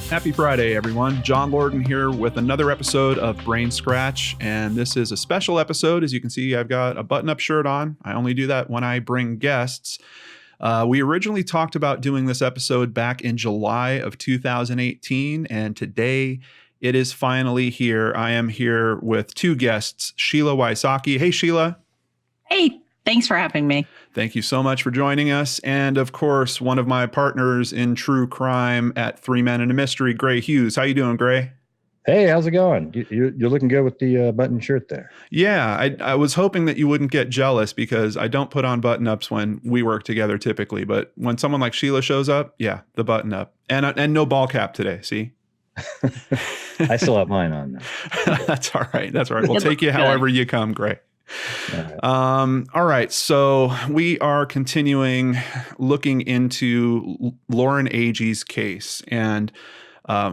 Happy Friday, everyone. John Lorden here with another episode of BrainScratch, and this is a special episode. As you can see, I've got a button-up shirt on. I only do that when I bring guests. We originally talked about doing this episode back in July of 2018, and today it is finally here. I am here with two guests, Sheila Wysocki. Hey, Sheila. Hey, thanks for having me. Thank you so much for joining us. And of course, one of my partners in true crime at Three Men and a Mystery, Gray Hughes. How you doing, Gray? Hey, how's it going? You're looking good with the button shirt there. Yeah, I was hoping that you wouldn't get jealous because I don't put on button-ups when we work together typically. But when someone like Sheila shows up, yeah, the button-up. And no ball cap today, see? I still have mine on. That's all right. That's all right. We'll take you however you come, Gray. All right. So we are continuing looking into Lauren Agee's case, and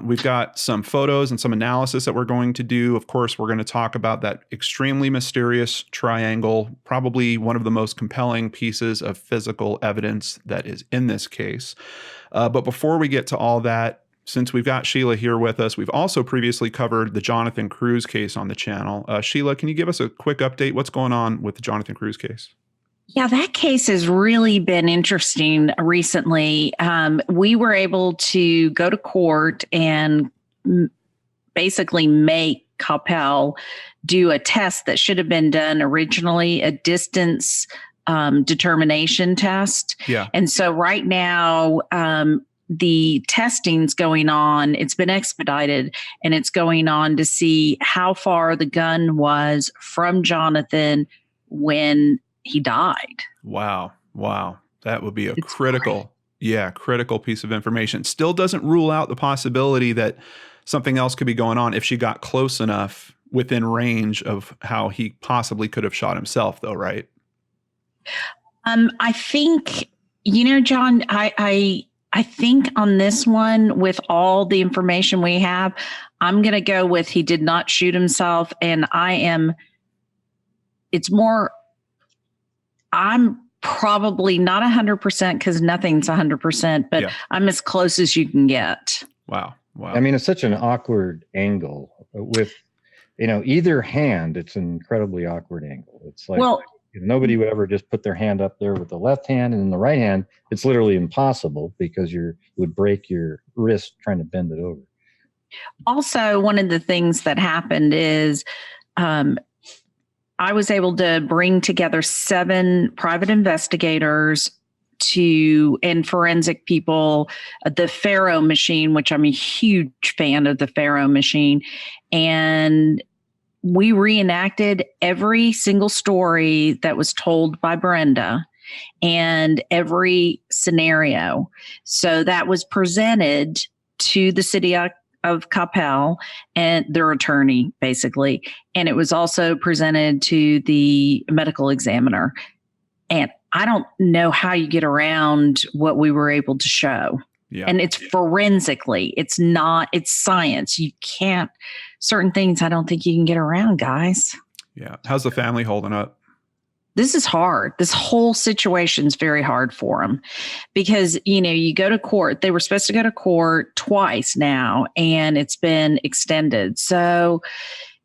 we've got some photos and some analysis that we're going to do. Of course, we're going to talk about that extremely mysterious triangle, probably one of the most compelling pieces of physical evidence that is in this case. But before we get to all that, since we've got Sheila here with us, we've also previously covered the Jonathan Cruz case on the channel. Sheila, can you give us a quick update? What's going on with the Jonathan Cruz case? Yeah, that case has really been interesting recently. We were able to go to court and basically make Coppell do a test that should have been done originally, a distance determination test. Yeah. And so right now, the testing's going on. It's been expedited, and it's going on to see how far the gun was from Jonathan when he died. Wow. That would be a critical piece of information. Still doesn't rule out the possibility that something else could be going on if she got close enough within range of how he possibly could have shot himself, though, right? I think, John, I think on this one, with all the information we have, I'm going to go with he did not shoot himself. And I'm probably not 100% because nothing's 100%, but yeah. I'm as close as you can get. Wow. I mean, it's such an awkward angle with, either hand. It's an incredibly awkward angle. It's like, nobody would ever just put their hand up there with the left hand, and in the right hand, it's literally impossible because you would break your wrist trying to bend it over. Also, one of the things that happened is I was able to bring together 7 private investigators and forensic people, the Faro machine, which I'm a huge fan of the Faro machine, and we reenacted every single story that was told by Brenda and every scenario. So that was presented to the city of Coppell and their attorney, basically. And it was also presented to the medical examiner. And I don't know how you get around what we were able to show. Yeah. And it's forensically, it's science. You can't, certain things I don't think you can get around, guys. Yeah. How's the family holding up? This is hard. This whole situation is very hard for them because, you go to court. They were supposed to go to court twice now, and it's been extended. So,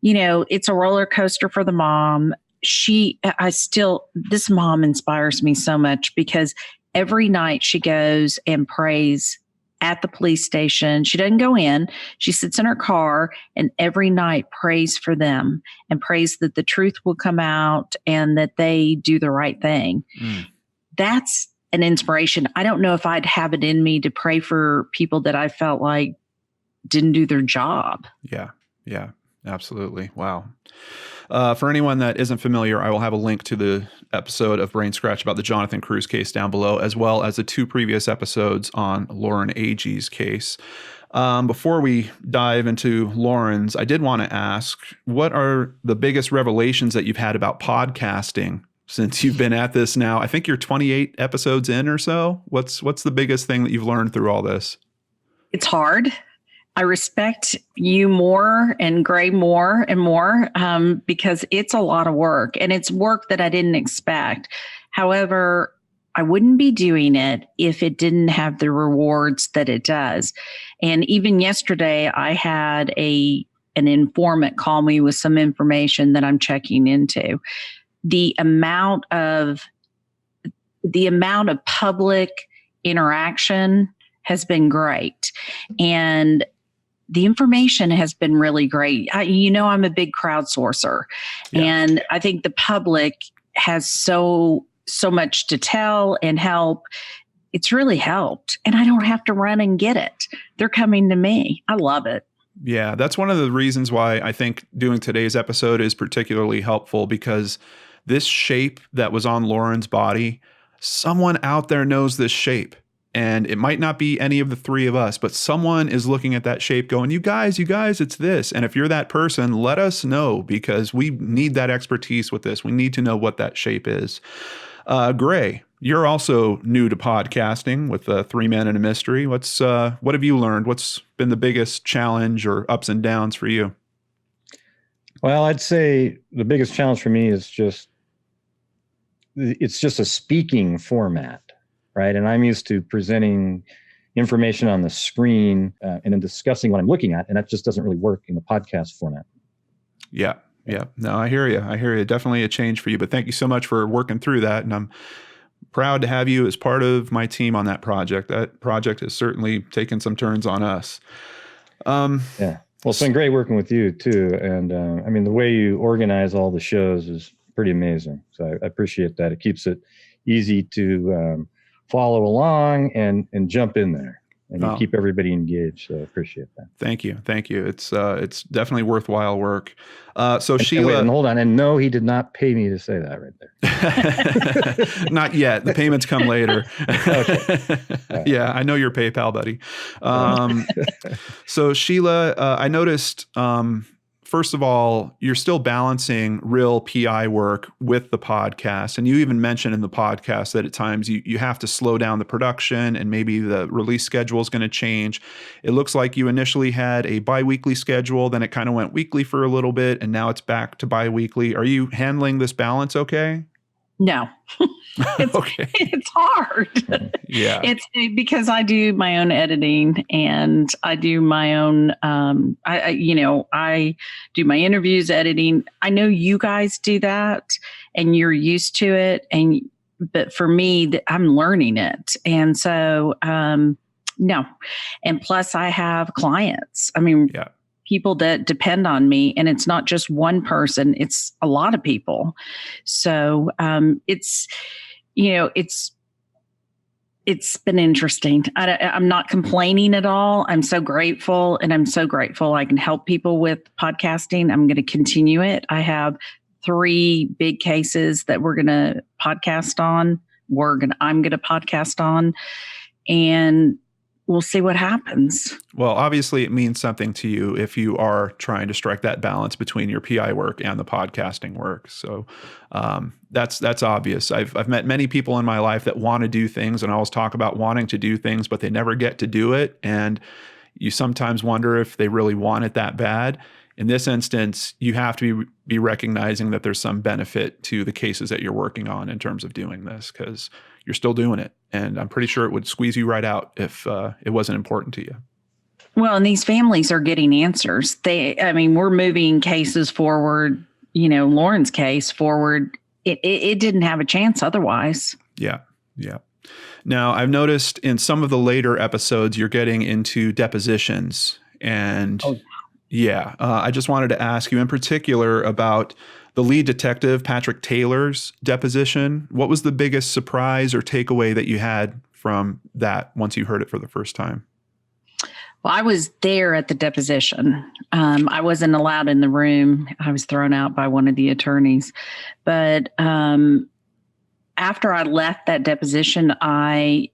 it's a roller coaster for the mom. This mom inspires me so much because every night she goes and prays at the police station. She doesn't go in. She sits in her car and every night prays for them and prays that the truth will come out and that they do the right thing. That's an inspiration. I don't know if I'd have it in me to pray for people that I felt like didn't do their job. Yeah, absolutely. Wow. For anyone that isn't familiar, I will have a link to the episode of BrainScratch about the Jonathan Cruz case down below, as well as the 2 previous episodes on Lauren Agee's case. Before we dive into Lauren's, I did want to ask, what are the biggest revelations that you've had about podcasting since you've been at this now? I think you're 28 episodes in or so. What's the biggest thing that you've learned through all this? It's hard. I respect you more and Gray more and more because it's a lot of work, and it's work that I didn't expect. However, I wouldn't be doing it if it didn't have the rewards that it does. And even yesterday, I had an informant call me with some information that I'm checking into. The amount of public interaction has been great. And the information has been really great. I'm a big crowdsourcer, and I think the public has so much to tell and help. It's really helped, and I don't have to run and get it. They're coming to me. I love it. Yeah, that's one of the reasons why I think doing today's episode is particularly helpful, because this shape that was on Lauren's body, someone out there knows this shape. And it might not be any of the three of us, but someone is looking at that shape going, you guys, it's this. And if you're that person, let us know, because we need that expertise with this. We need to know what that shape is. Gray, you're also new to podcasting with 3 Men and a Mystery. What have you learned? What's been the biggest challenge or ups and downs for you? Well, I'd say the biggest challenge for me is it's just a speaking format. Right. And I'm used to presenting information on the screen and then discussing what I'm looking at. And that just doesn't really work in the podcast format. Yeah. Yeah. No, I hear you. Definitely a change for you. But thank you so much for working through that. And I'm proud to have you as part of my team on that project. That project has certainly taken some turns on us. Yeah. Well, it's been great working with you, too. And the way you organize all the shows is pretty amazing. So I appreciate that. It keeps it easy to follow along and jump in there, and you keep everybody engaged. So I appreciate that. Thank you. It's definitely worthwhile work. Sheila, and hold on. And no, he did not pay me to say that right there. Not yet. The payments come later. Right. Yeah, I know your PayPal, buddy. So Sheila, I noticed, first of all, you're still balancing real PI work with the podcast. And you even mentioned in the podcast that at times you have to slow down the production, and maybe the release schedule is going to change. It looks like you initially had a bi-weekly schedule, then it kind of went weekly for a little bit, and now it's back to bi-weekly. Are you handling this balance okay? No. Okay. It's hard. Yeah. It's because I do my own editing, and I do my own, I do my interviews editing. I know you guys do that and you're used to it. But for me, I'm learning it. And so, no. And plus I have clients. People that depend on me, and it's not just one person, it's a lot of people. So it's been interesting. I'm not complaining at all. I'm so grateful, and I'm so grateful I can help people with podcasting. I'm going to continue it. I have 3 big cases that we're going to podcast on. I'm going to podcast on, and we'll see what happens. Well, obviously it means something to you if you are trying to strike that balance between your PI work and the podcasting work. So that's obvious. I've met many people in my life that want to do things, and I always talk about wanting to do things, but they never get to do it. And you sometimes wonder if they really want it that bad. In this instance, you have to be recognizing that there's some benefit to the cases that you're working on in terms of doing this, because you're still doing it. And I'm pretty sure it would squeeze you right out if it wasn't important to you. Well, and these families are getting answers. We're moving cases forward, Lauren's case forward. It didn't have a chance otherwise. Yeah. Yeah. Now, I've noticed in some of the later episodes, you're getting into depositions. And I just wanted to ask you in particular about the lead detective, Patrick Taylor's deposition. What was the biggest surprise or takeaway that you had from that once you heard it for the first time? Well, I was there at the deposition. I wasn't allowed in the room. I was thrown out by one of the attorneys. But after I left that deposition, I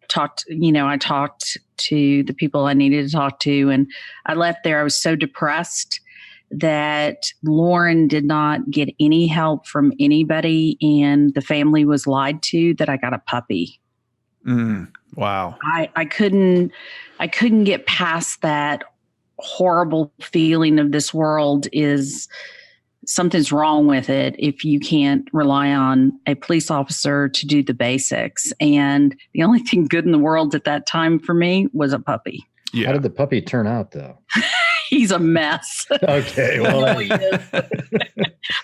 talked to the people I needed to talk to. And I left there. I was so depressed that Lauren did not get any help from anybody, and the family was lied to that I got a puppy. Wow. I couldn't get past that horrible feeling of this world is something's wrong with it if you can't rely on a police officer to do the basics. And the only thing good in the world at that time for me was a puppy. Yeah. How did the puppy turn out, though? He's a mess. Okay. Well,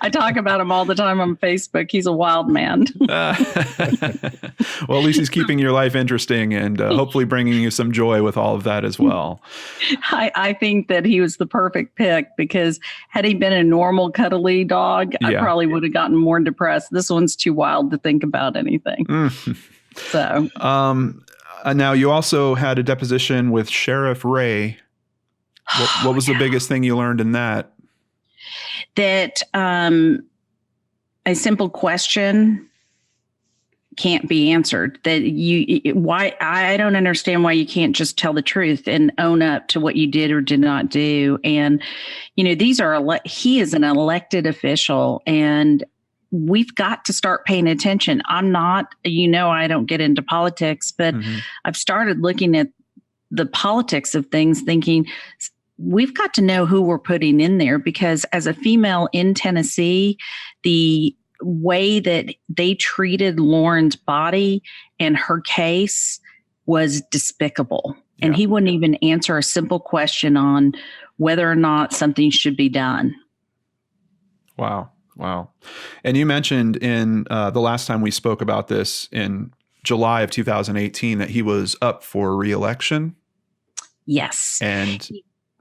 I talk about him all the time on Facebook. He's a wild man. Well, at least he's keeping your life interesting and hopefully bringing you some joy with all of that as well. I think that he was the perfect pick because had he been a normal cuddly dog, I probably would have gotten more depressed. This one's too wild to think about anything. So, now you also had a deposition with Sheriff Ray. What was the biggest thing you learned in that? That a simple question can't be answered. That why I don't understand why you can't just tell the truth and own up to what you did or did not do. And he is an elected official, and we've got to start paying attention. I'm not, I don't get into politics, but I've started looking at the politics of things, thinking we've got to know who we're putting in there, because as a female in Tennessee, the way that they treated Lauren's body and her case was despicable. Yeah. And he wouldn't even answer a simple question on whether or not something should be done. Wow. And you mentioned in the last time we spoke about this in July of 2018 that he was up for re-election. Yes. And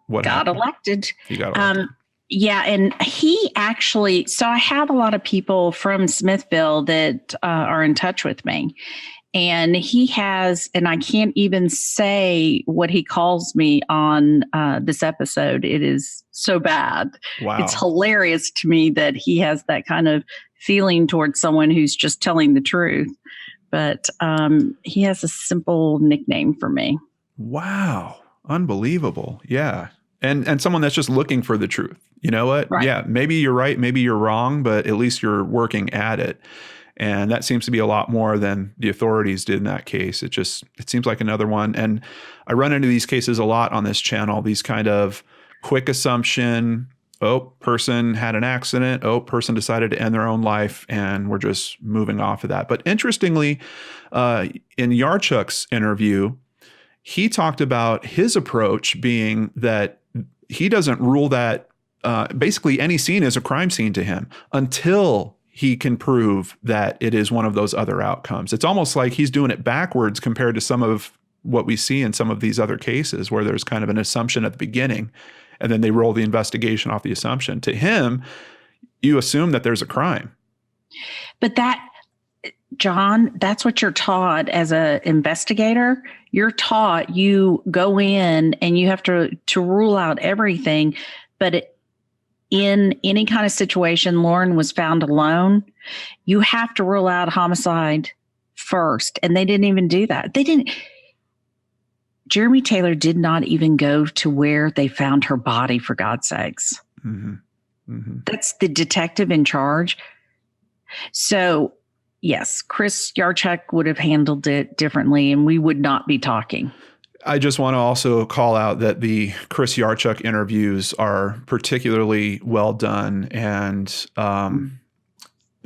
what got elected. He got elected. Yeah. And he actually, so I have a lot of people from Smithville that are in touch with me. And he has, and I can't even say what he calls me on this episode. It is so bad. Wow. It's hilarious to me that he has that kind of feeling towards someone who's just telling the truth. But he has a simple nickname for me. Wow. Unbelievable. Yeah. And someone that's just looking for the truth. You know what? Right. Yeah, maybe you're right, maybe you're wrong, but at least you're working at it. And that seems to be a lot more than the authorities did in that case. It seems like another one. And I run into these cases a lot on this channel, these kind of quick assumption, person had an accident, person decided to end their own life, and we're just moving off of that. But interestingly, in Yarchuk's interview, he talked about his approach being that he doesn't rule that basically any scene is a crime scene to him until he can prove that it is one of those other outcomes. It's almost like he's doing it backwards compared to some of what we see in some of these other cases where there's kind of an assumption at the beginning and then they roll the investigation off the assumption. To him, you assume that there's a crime. But John, that's what you're taught as an investigator. You're taught you go in and you have to rule out everything. But in any kind of situation, Lauren was found alone, you have to rule out homicide first. And they didn't even do that. Jeremy Taylor did not even go to where they found her body, for God's sakes. Mm-hmm. Mm-hmm. That's the detective in charge. So, yes, Chris Yarchuk would have handled it differently, and we would not be talking. I just want to also call out that the Chris Yarchuk interviews are particularly well done. And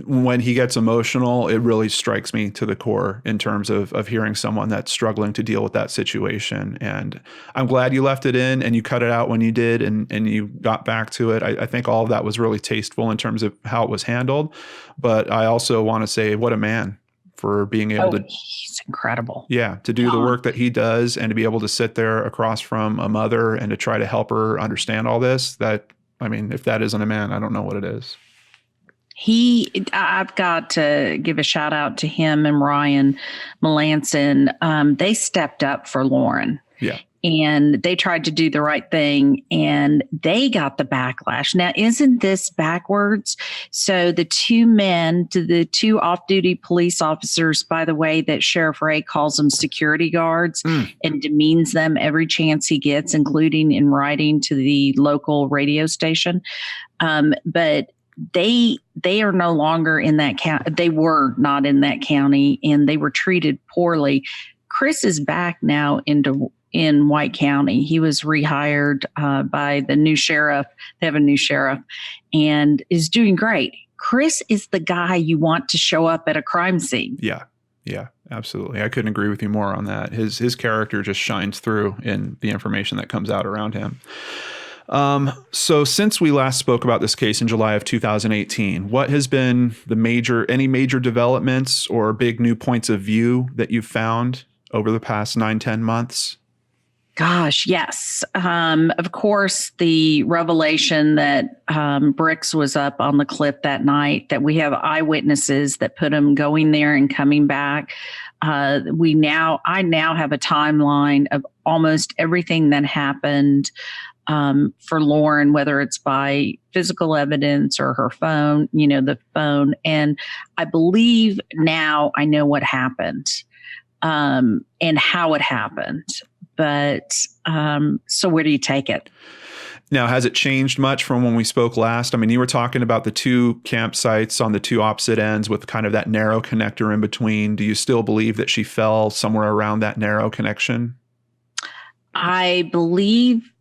when he gets emotional, it really strikes me to the core in terms of hearing someone that's struggling to deal with that situation. And I'm glad you left it in and you cut it out when you did and you got back to it. I think all of that was really tasteful in terms of how it was handled. But I also want to say, what a man for being able to. He's incredible. Yeah. To do the work that he does and to be able to sit there across from a mother and to try to help her understand all this, if that isn't a man, I don't know what it is. I've got to give a shout out to him and Ryan Melanson. They stepped up for Lauren. Yeah. And they tried to do the right thing and they got the backlash. Now, isn't this backwards? So the the two off-duty police officers, by the way, that Sheriff Ray calls them security guards and demeans them every chance he gets, including in writing to the local radio station. But they are no longer in that county. They were not in that county and they were treated poorly. Chris is back now in in White County. He was rehired by the new sheriff. They have a new sheriff and is doing great. Chris is the guy you want to show up at a crime scene. Yeah. Yeah, absolutely. I couldn't agree with you more on that. His character just shines through in the information that comes out around him. So since we last spoke about this case in July of 2018, what has been any major developments or big new points of view that you've found over the past 9-10 months? Gosh, yes. Of course, the revelation that Bricks was up on the cliff that night, that we have eyewitnesses that put him going there and coming back. I now have a timeline of almost everything that happened for Lauren, whether it's by physical evidence or her phone, the phone. And I believe now I know what happened and how it happened. But so where do you take it? Now, has it changed much from when we spoke last? I mean, you were talking about the two campsites on the two opposite ends with kind of that narrow connector in between. Do you still believe that she fell somewhere around that narrow connection? I believe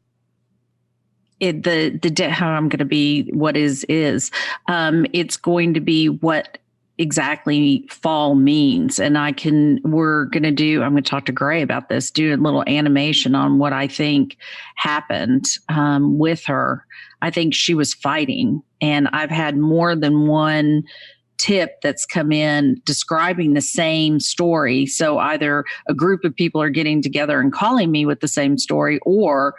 how I'm going to be what is it's going to be what exactly fall means. And I'm going to talk to Gray about this, do a little animation on what I think happened with her. I think she was fighting, and I've had more than one tip that's come in describing the same story. So either a group of people are getting together and calling me with the same story, or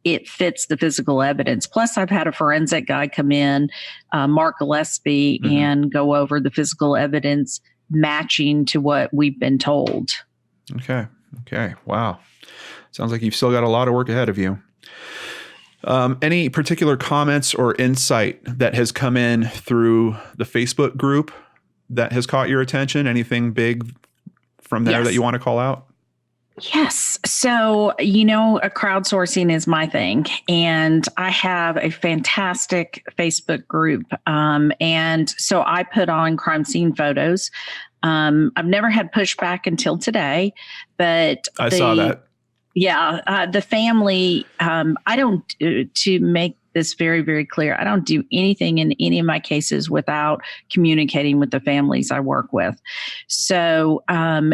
it fits the physical evidence. Plus, I've had a forensic guy come in, Mark Gillespie, and go over the physical evidence matching to what we've been told. Okay. Wow. Sounds like you've still got a lot of work ahead of you. Any particular comments or insight that has come in through the Facebook group that has caught your attention? Anything big from there that you want to call out? Yes. So, crowdsourcing is my thing. And I have a fantastic Facebook group. And so I put on crime scene photos. I've never had pushback until today, but I saw that. Yeah. The family, to make this very, very clear, I don't do anything in any of my cases without communicating with the families I work with. So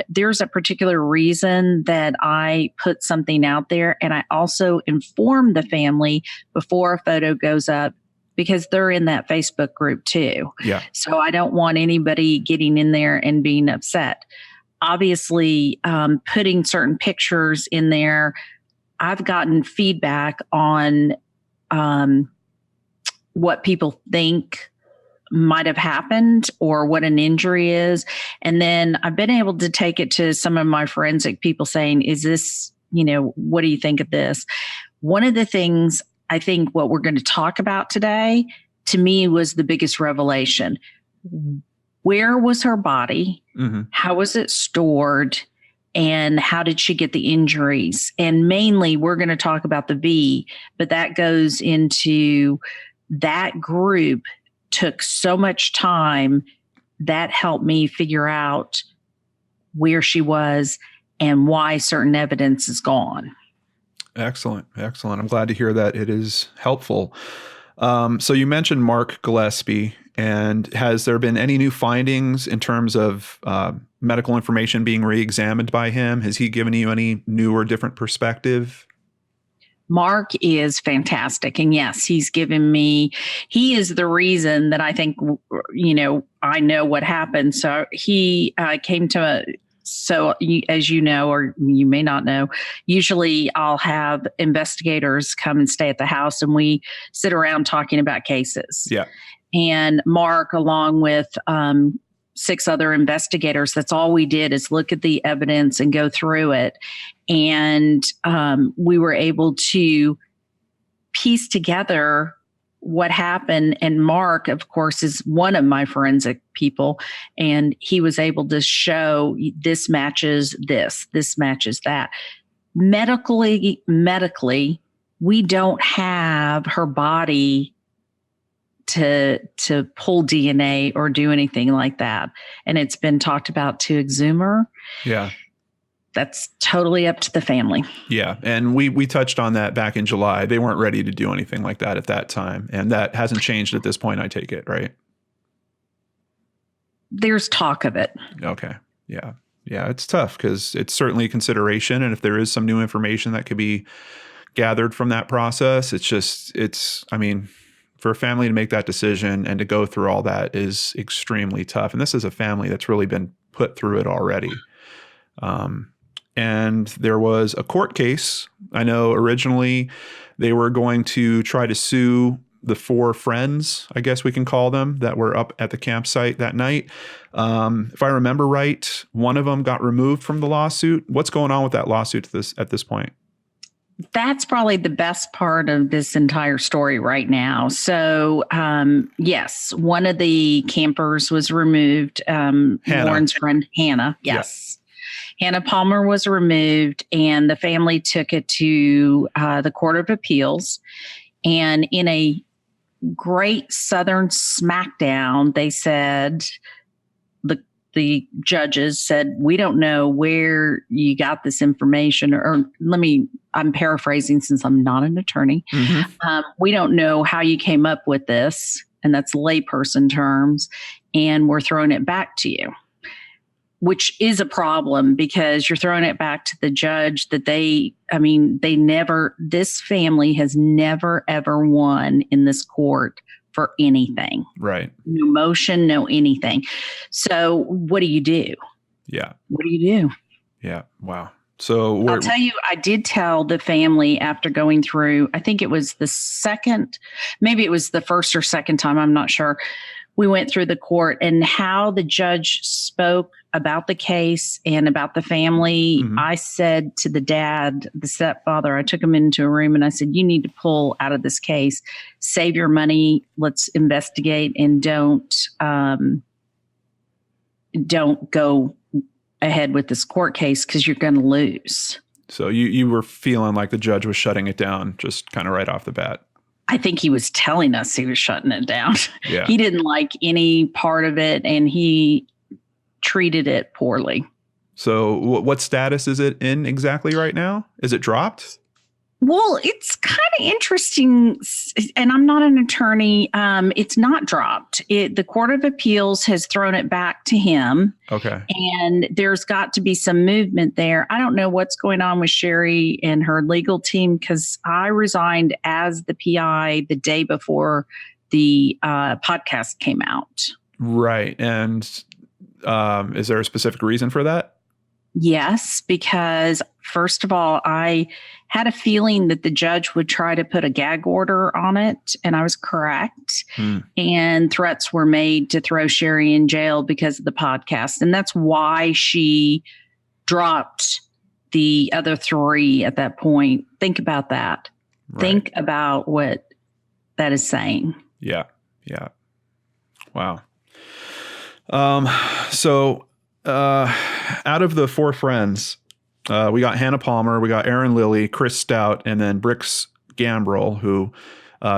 there's a particular reason that I put something out there, and I also inform the family before a photo goes up, because they're in that Facebook group too. Yeah. So I don't want anybody getting in there and being upset. Obviously, putting certain pictures in there, I've gotten feedback on what people think might have happened or what an injury is. And then I've been able to take it to some of my forensic people saying, is this, what do you think of this? One of the things I think what we're going to talk about today, to me, was the biggest revelation. Where was her body? Mm-hmm. How was it stored? And how did she get the injuries? And mainly, we're going to talk about the V, but that goes into that group took so much time. That helped me figure out where she was and why certain evidence is gone. Excellent. I'm glad to hear that it is helpful. So you mentioned Mark Gillespie, and has there been any new findings in terms of medical information being re-examined by him? Has he given you any new or different perspective? Mark is fantastic. And yes, he is the reason that I think, I know what happened. So he came to as you know, or you may not know, usually I'll have investigators come and stay at the house, and we sit around talking about cases. Yeah. And Mark, along with 6 other investigators, that's all we did, is look at the evidence and go through it. And we were able to piece together what happened. And Mark, of course, is one of my forensic people, and he was able to show this matches this matches that. Medically, we don't have her body to pull DNA or do anything like that. And it's been talked about to exhumer. Yeah. that's totally up to the family. Yeah. And we touched on that back in July. They weren't ready to do anything like that at that time. And that hasn't changed at this point, I take it, right? There's talk of it. Okay. Yeah. Yeah. It's tough because it's certainly a consideration. And if there is some new information that could be gathered from that process, for a family to make that decision and to go through all that is extremely tough. And this is a family that's really been put through it already. And there was a court case. I know originally they were going to try to sue the 4 friends, I guess we can call them, that were up at the campsite that night. If I remember right, one of them got removed from the lawsuit. What's going on with that lawsuit at this point? That's probably the best part of this entire story right now. So, yes, one of the campers was removed. Lauren's friend, Hannah. Yes. Yeah. Hannah Palmer was removed, and the family took it to the Court of Appeals. And in a great Southern smackdown, they said, the judges said, we don't know where you got this information, or I'm paraphrasing since I'm not an attorney. Mm-hmm. We don't know how you came up with this, and that's layperson terms, and we're throwing it back to you, which is a problem because you're throwing it back to the judge that this family has never, ever won in this court for anything. Right. No motion, no anything. So what do you do? Yeah. What do you do? Yeah. Wow. So I'll tell you, I did tell the family after going through, I think it was maybe it was the first or second time, I'm not sure. We went through the court and how the judge spoke about the case and about the family. Mm-hmm. I said to the dad, the stepfather, I took him into a room and I said, you need to pull out of this case, save your money. Let's investigate and don't go ahead with this court case because you're going to lose. So you were feeling like the judge was shutting it down just kind of right off the bat. I think he was telling us he was shutting it down. Yeah. He didn't like any part of it, and he treated it poorly. So what status is it in exactly right now? Is it dropped? Well, it's kind of interesting, and I'm not an attorney. It's not dropped. The Court of Appeals has thrown it back to him. Okay. And there's got to be some movement there. I don't know what's going on with Sherry and her legal team because I resigned as the PI the day before the podcast came out. Right. And is there a specific reason for that? Yes, because first of all, I had a feeling that the judge would try to put a gag order on it, and I was correct. And threats were made to throw Sherry in jail because of the podcast. And that's why she dropped the other 3 at that point. Think about that. Right. Think about what that is saying. Yeah. Yeah. Wow. So out of the 4 friends, we got Hannah Palmer, we got Aaron Lilly, Chris Stout, and then Brix Gambrell, who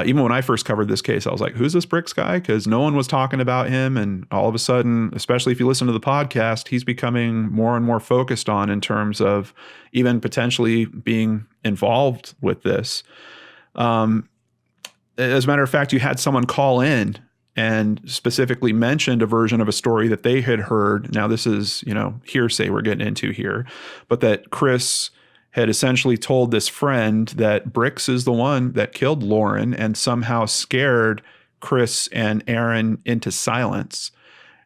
even when I first covered this case, I was like, who's this Brix guy? Because no one was talking about him. And all of a sudden, especially if you listen to the podcast, he's becoming more and more focused on in terms of even potentially being involved with this. As a matter of fact, you had someone call in and specifically mentioned a version of a story that they had heard. Now, this is, hearsay we're getting into here, but that Chris had essentially told this friend that Brix is the one that killed Lauren and somehow scared Chris and Aaron into silence.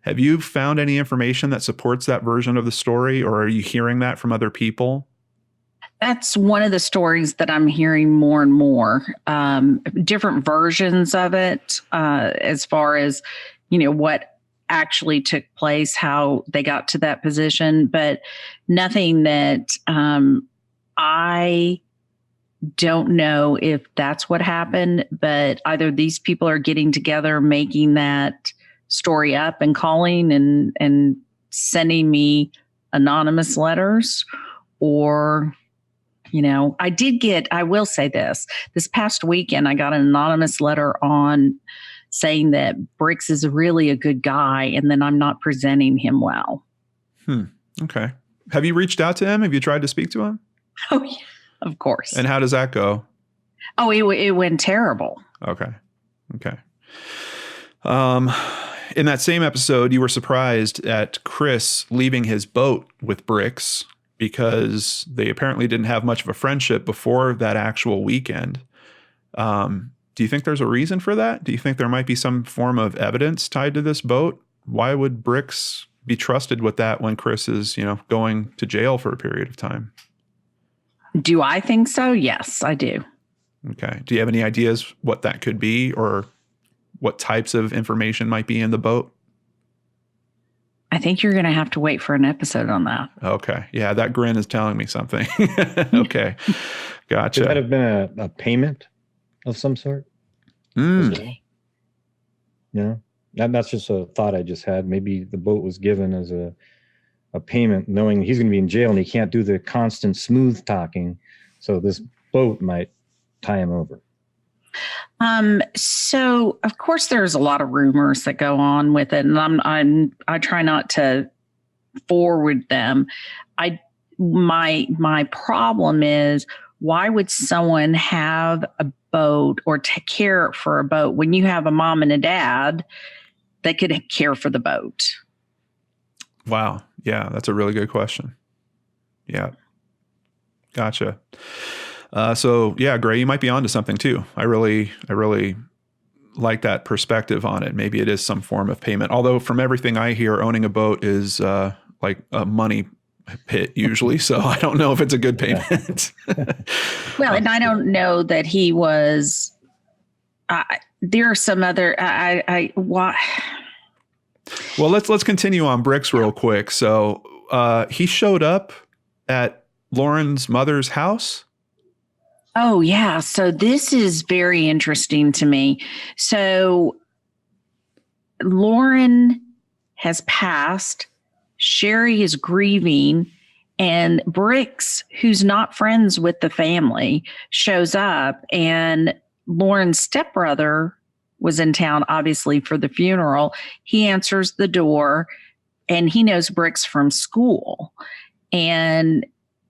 Have you found any information that supports that version of the story, or are you hearing that from other people? That's one of the stories that I'm hearing more and more, different versions of it, as far as, what actually took place, how they got to that position, but nothing that I don't know if that's what happened, but either these people are getting together, making that story up and calling and sending me anonymous letters, or I will say this past weekend, I got an anonymous letter on saying that Brix is really a good guy and then I'm not presenting him well. Okay. Have you reached out to him? Have you tried to speak to him? Oh, yeah, of course. And how does that go? Oh, it went terrible. Okay. In that same episode, you were surprised at Chris leaving his boat with Bricks because they apparently didn't have much of a friendship before that actual weekend. Do you think there's a reason for that? Do you think there might be some form of evidence tied to this boat? Why would Bricks be trusted with that when Chris is, going to jail for a period of time? Do I think so? Yes, I do. Okay. Do you have any ideas what that could be or what types of information might be in the boat? I think you're going to have to wait for an episode on that. Okay. Yeah, that grin is telling me something. Okay. Gotcha. Could that have been a payment of some sort? That's just a thought I just had. Maybe the boat was given as a payment, knowing he's going to be in jail and he can't do the constant smooth talking. So this boat might tie him over. So of course there's a lot of rumors that go on with it, and I try not to forward them. My problem is, why would someone have a boat or take care for a boat when you have a mom and a dad that could care for the boat? Wow. Yeah, that's a really good question. Yeah. Gotcha. So yeah, Gray, you might be onto something too. I really like that perspective on it. Maybe it is some form of payment. Although from everything I hear, owning a boat is like a money pit usually. So I don't know if it's a good payment. Well, and I don't know that he was. There are some other. Well, let's continue on Bricks real quick. So he showed up at Lauren's mother's house. Oh, yeah. So this is very interesting to me. So Lauren has passed. Sherry is grieving. And Bricks, who's not friends with the family, shows up. And Lauren's stepbrother was in town, obviously, for the funeral. He answers the door, and he knows Bricks from school. And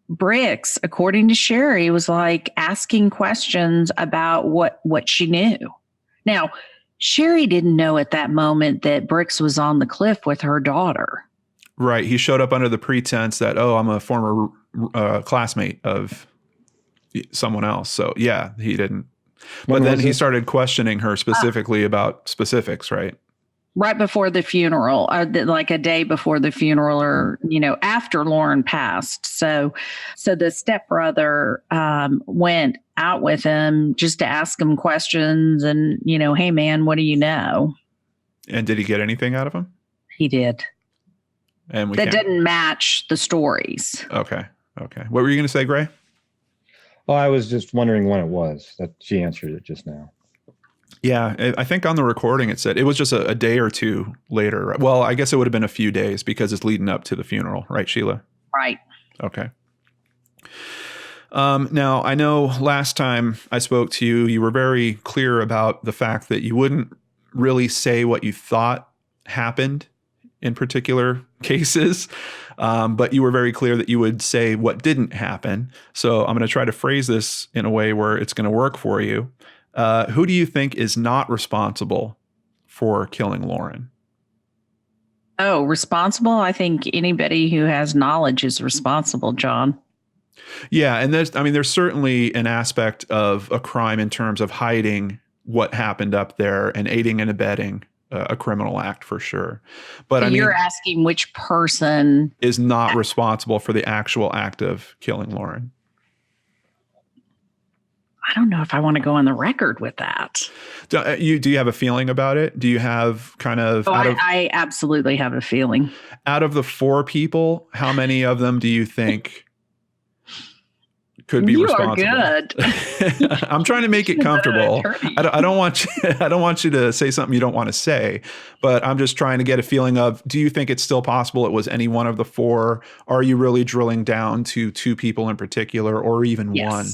Bricks, according to Sherry, was like asking questions about what she knew. Now, Sherry didn't know at that moment that Bricks was on the cliff with her daughter. Right. He showed up under the pretense that, I'm a former classmate of someone else. So yeah, he didn't. But then he started questioning her specifically about specifics, right? Right before the funeral, like a day before the funeral, or, after Lauren passed. So the stepbrother went out with him just to ask him questions and, hey man, what do you know? And did he get anything out of him? He did. And that didn't match the stories. Okay. What were you going to say, Gray? Oh, I was just wondering when it was that she answered it just now. Yeah, I think on the recording it said it was just a day or two later. Well, I guess it would have been a few days because it's leading up to the funeral, right, Sheila? Right. Okay. Now, I know last time I spoke to you, you were very clear about the fact that you wouldn't really say what you thought happened in particular cases, but you were very clear that you would say what didn't happen. So I'm going to try to phrase this in a way where it's going to work for you. Who do you think is not responsible for killing Lauren? Oh, responsible? I think anybody who has knowledge is responsible, John. Yeah, and there's certainly an aspect of a crime in terms of hiding what happened up there and aiding and abetting a criminal act for sure. But you're asking which person is not responsible for the actual act of killing Lauren. I don't know if I want to go on the record with that. Do you have a feeling about it? Do you have kind of... I absolutely have a feeling. Out of the 4 people, how many of them do you think could be responsible? You are good. I'm trying to make it comfortable. I don't want you to say something you don't want to say, but I'm just trying to get a feeling of, do you think it's still possible it was any one of the 4? Are you really drilling down to 2 people in particular, or even one?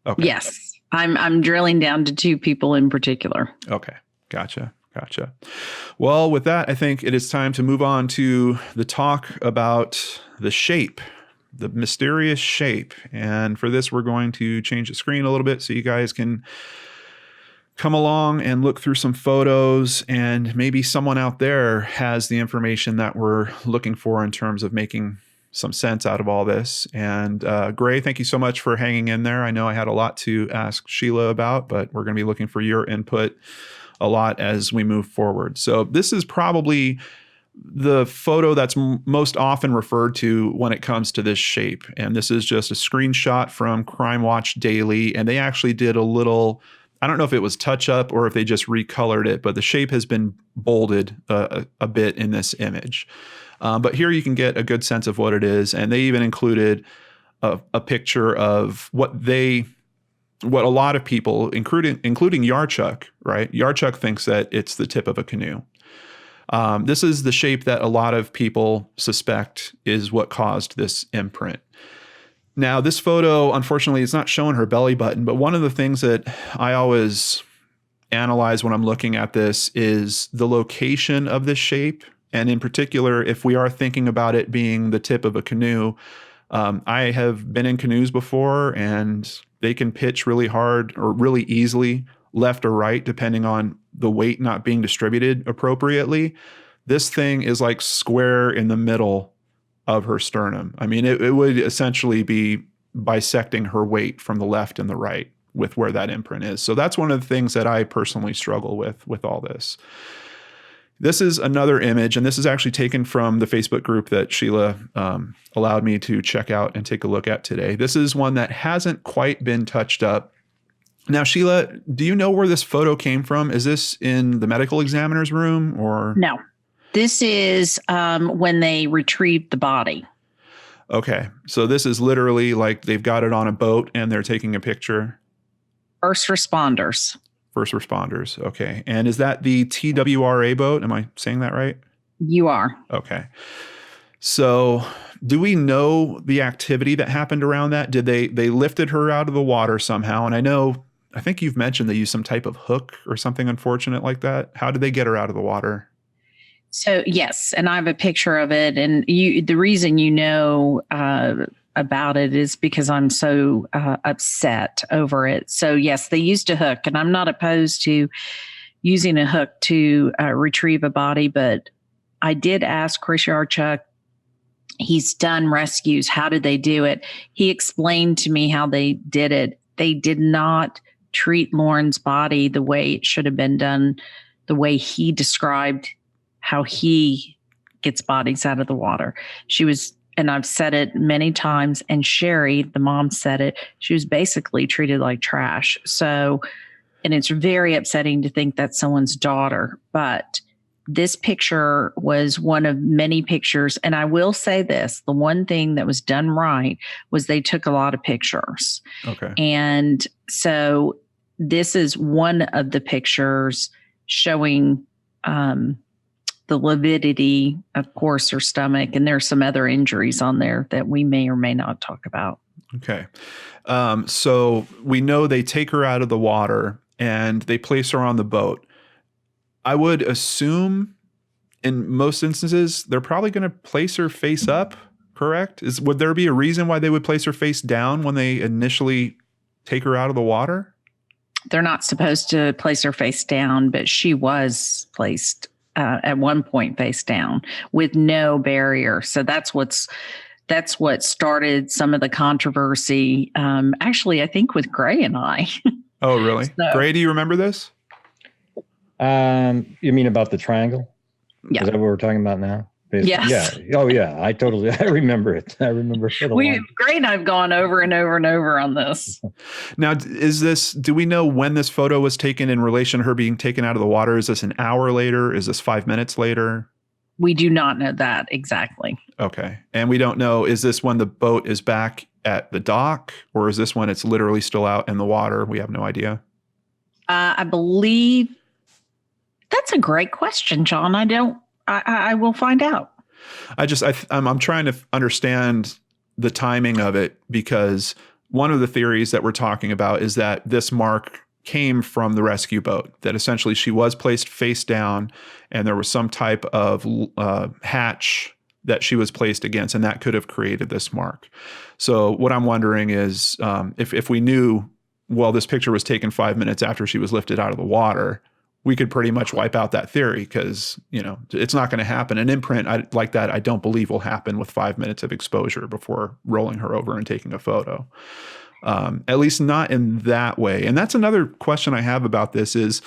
Okay. Yes, I'm drilling down to 2 people in particular. Okay. Gotcha. Gotcha. Well, with that, I think it is time to move on to the talk about the shape, the mysterious shape. And for this, we're going to change the screen a little bit so you guys can come along and look through some photos, and maybe someone out there has the information that we're looking for in terms of making some sense out of all this. And Gray, thank you so much for hanging in there. I know I had a lot to ask Sheila about, but we're going to be looking for your input a lot as we move forward. So this is probably the photo that's most often referred to when it comes to this shape. And this is just a screenshot from Crime Watch Daily. And they actually did a little, I don't know if it was touch up or if they just recolored it, but the shape has been bolded a bit in this image. But here you can get a good sense of what it is. And they even included a picture of what a lot of people, including Yarchuk, right? Yarchuk thinks that it's the tip of a canoe. This is the shape that a lot of people suspect is what caused this imprint. Now, this photo, unfortunately, it's not showing her belly button, but one of the things that I always analyze when I'm looking at this is the location of this shape. And in particular, if we are thinking about it being the tip of a canoe, I have been in canoes before, and they can pitch really hard or really easily left or right, depending on the weight not being distributed appropriately. This thing is like square in the middle of her sternum. I mean, it would essentially be bisecting her weight from the left and the right with where that imprint is. So that's one of the things that I personally struggle with all this. This is another image, and this is actually taken from the Facebook group that Sheila allowed me to check out and take a look at today. This is one that hasn't quite been touched up. Now, Sheila, do you know where this photo came from? Is this in the medical examiner's room or? No, this is when they retrieved the body. Okay, so this is literally like they've got it on a boat and they're taking a picture. First responders. Okay. And is that the TWRA boat? Am I saying that right? You are. Okay. So do we know the activity that happened around that? Did they lifted her out of the water somehow? And I think you've mentioned they used some type of hook or something unfortunate like that. How did they get her out of the water? So yes, and I have a picture of it. And the reason you know about it is because I'm so upset over it. So yes, they used a hook, and I'm not opposed to using a hook to retrieve a body, but I did ask Chris Yarchuk. He's done rescues. How did they do it? He explained to me how they did it. They did not treat Lauren's body the way it should have been done, the way he described how he gets bodies out of the water. She was, and I've said it many times, and Sherry, the mom, said it, she was basically treated like trash. So, and it's very upsetting to think that's someone's daughter, but this picture was one of many pictures. And I will say this, the one thing that was done right was they took a lot of pictures. Okay. And so this is one of the pictures showing the lividity, of course, her stomach, and there's some other injuries on there that we may or may not talk about. Okay. So we know they take her out of the water and they place her on the boat. I would assume in most instances, they're probably going to place her face up, correct? Would there be a reason why they would place her face down when they initially take her out of the water? They're not supposed to place her face down, but she was placed at one point face down with no barrier. So that's what started some of the controversy. Actually, I think with Gray and I. Oh, really? So, Gray, do you remember this? You mean about the triangle? Yeah. Is that what we're talking about now? Yes. Yeah. Oh, yeah. I remember it. I remember it. Gray and I've gone over and over and over on this. Now, do we know when this photo was taken in relation to her being taken out of the water? Is this an hour later? Is this 5 minutes later? We do not know that exactly. Okay. And we don't know, is this when the boat is back at the dock, or is this when it's literally still out in the water? We have no idea. I believe that's a great question, John. I will find out. I'm trying to understand the timing of it, because one of the theories that we're talking about is that this mark came from the rescue boat, that essentially she was placed face down and there was some type of hatch that she was placed against, and that could have created this mark. So what I'm wondering is if we knew, well, this picture was taken 5 minutes after she was lifted out of the water, we could pretty much wipe out that theory because, it's not going to happen. An imprint like that, I don't believe will happen with 5 minutes of exposure before rolling her over and taking a photo. At least not in that way. And that's another question I have about this is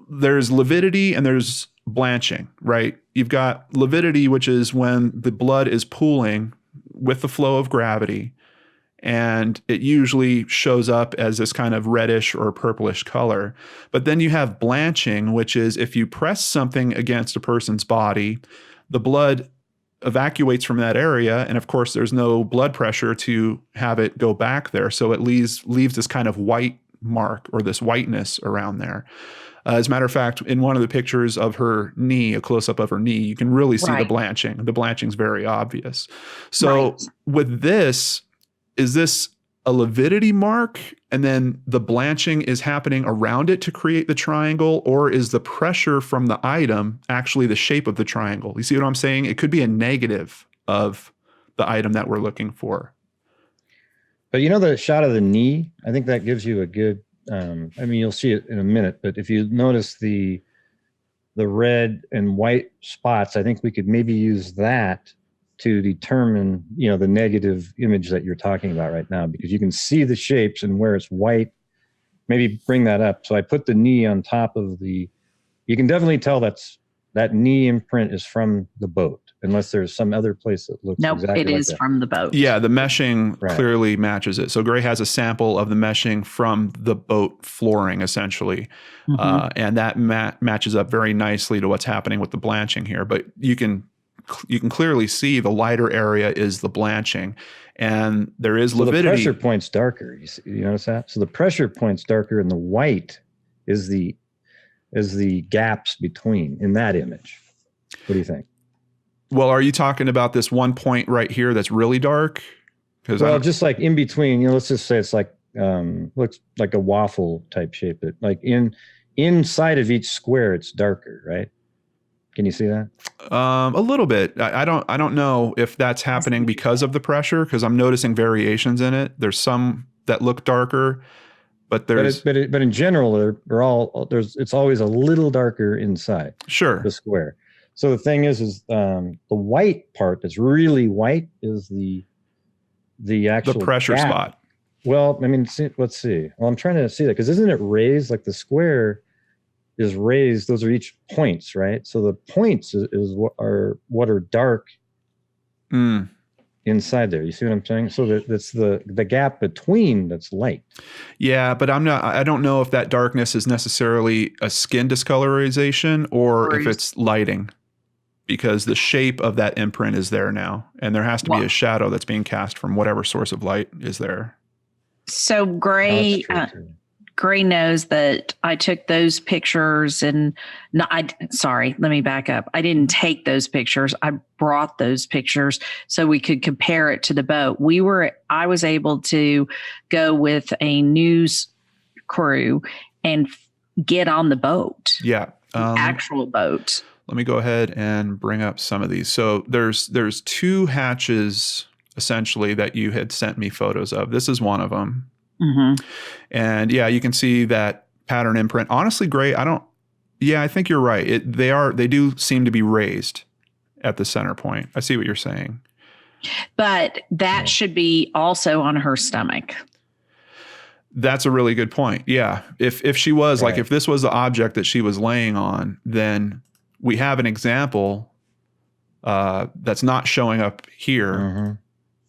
there's lividity and there's blanching, right? You've got lividity, which is when the blood is pooling with the flow of gravity, and it usually shows up as this kind of reddish or purplish color. But then you have blanching, which is if you press something against a person's body, the blood evacuates from that area. And of course, there's no blood pressure to have it go back there. So it leaves this kind of white mark or this whiteness around there. As a matter of fact, in one of the pictures of her knee, a close-up of her knee, you can really see the blanching. The blanching's very obvious. So with this, is this a lividity mark and then the blanching is happening around it to create the triangle, or is the pressure from the item actually the shape of the triangle? You see what I'm saying? It could be a negative of the item that we're looking for. But the shot of the knee, I think that gives you a good, you'll see it in a minute, but if you notice the red and white spots, I think we could maybe use that to determine, the negative image that you're talking about right now, because you can see the shapes and where it's white. Maybe bring that up. So I put the knee on top of you can definitely tell that knee imprint is from the boat, unless there's some other place that looks exactly like that. It is from the boat. Yeah, the meshing clearly matches it. So Gray has a sample of the meshing from the boat flooring, essentially. And that matches up very nicely to what's happening with the blanching here. But you can clearly see the lighter area is the blanching, and there is lividity. The pressure point's darker. You notice that? So the pressure point's darker, and the white is the gaps between in that image. What do you think? Well, are you talking about this one point right here that's really dark? Just like in between. Let's just say it's like looks like a waffle type shape. But like inside of each square, it's darker, right? Can you see that? A little bit. I don't know if that's happening because of the pressure, because I'm noticing variations in it. There's some that look darker, but there's but in general it's always a little darker inside. Sure. The square. So the thing is the white part that's really white is the actual pressure gap. Spot. Well, let's see. Well, I'm trying to see that because isn't it raised like the square is raised? Those are each points, right? So the points is what are dark inside there. You see what I'm saying? So that's the gap between that's light. Yeah, but I don't know if that darkness is necessarily a skin discolorization or if it's lighting, because the shape of that imprint is there now, and there has to be a shadow that's being cast from whatever source of light is there. So Gray knows that I took those pictures let me back up. I didn't take those pictures. I brought those pictures so we could compare it to the boat. I was able to go with a news crew and get on the boat. Yeah. Actual boat. Let me go ahead and bring up some of these. So there's two hatches essentially that you had sent me photos of. This is one of them. Mm-hmm. And yeah, you can see that pattern imprint. Honestly, Gray, I think you're right. They do seem to be raised at the center point. I see what you're saying. But that should be also on her stomach. That's a really good point. Yeah. If she was like, if this was the object that she was laying on, then we have an example that's not showing up here. Mm-hmm.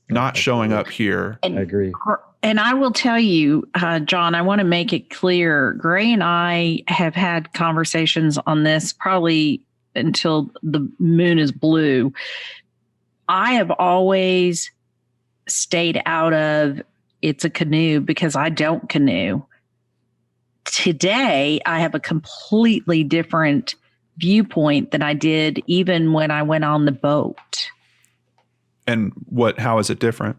Not showing up here. I agree. And I will tell you, John, I want to make it clear. Gray and I have had conversations on this probably until the moon is blue. I have always stayed out of it's a canoe because I don't canoe. Today, I have a completely different viewpoint than I did even when I went on the boat. And how is it different?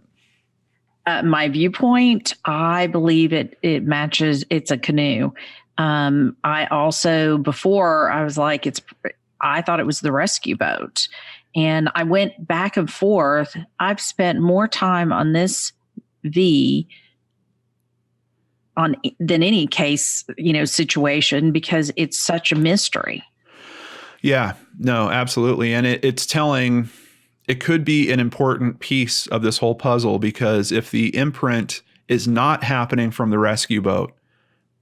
my viewpoint, I believe it matches. It's a canoe. I also, before I was like, I thought it was the rescue boat. And I went back and forth. I've spent more time on this V than any case, situation, because it's such a mystery. Yeah, no, absolutely. And it's telling, it could be an important piece of this whole puzzle, because if the imprint is not happening from the rescue boat,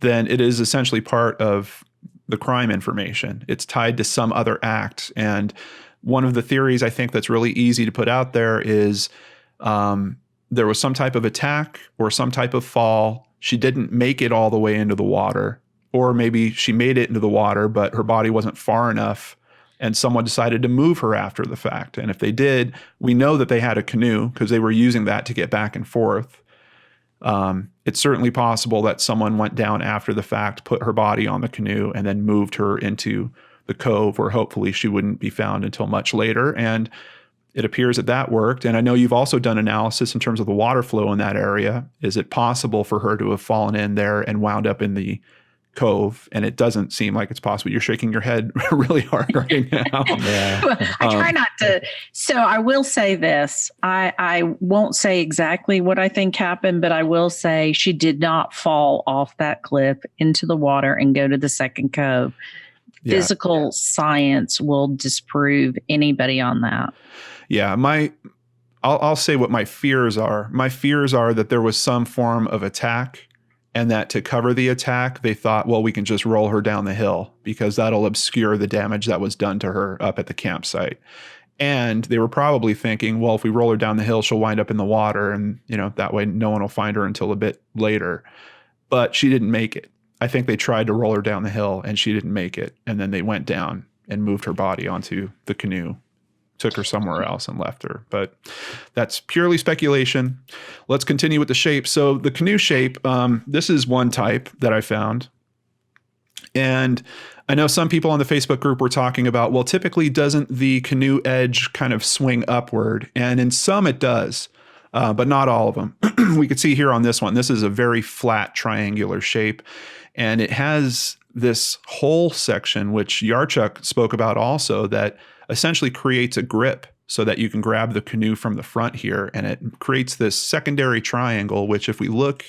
then it is essentially part of the crime information. It's tied to some other act. And one of the theories I think that's really easy to put out there is there was some type of attack or some type of fall. She didn't make it all the way into the water, or maybe she made it into the water, but her body wasn't far enough and someone decided to move her after the fact. And if they did, we know that they had a canoe because they were using that to get back and forth. It's certainly possible that someone went down after the fact, put her body on the canoe, and then moved her into the cove where hopefully she wouldn't be found until much later. And it appears that worked. And I know you've also done analysis in terms of the water flow in that area. Is it possible for her to have fallen in there and wound up in the cove? And it doesn't seem like it's possible. You're shaking your head really hard right now. Yeah. Well, I try not to. So I will say this. I won't say exactly what I think happened, but I will say she did not fall off that cliff into the water and go to the second cove. Yeah. Physical science will disprove anybody on that. Yeah, I'll say what my fears are. My fears are that there was some form of attack, and that to cover the attack, they thought, well, we can just roll her down the hill because that'll obscure the damage that was done to her up at the campsite. And they were probably thinking, well, if we roll her down the hill, she'll wind up in the water, and that way no one will find her until a bit later. But she didn't make it. I think they tried to roll her down the hill and she didn't make it. And then they went down and moved her body onto the canoe, took her somewhere else and left her. But that's purely speculation. Let's continue with the shape. So the canoe shape, this is one type that I found. And I know some people on the Facebook group were talking about, well, typically doesn't the canoe edge kind of swing upward? And in some it does, but not all of them. We could see here on this one, this is a very flat triangular shape. And it has this whole section, which Yarchuk spoke about also, that essentially creates a grip so that you can grab the canoe from the front here. And it creates this secondary triangle, which if we look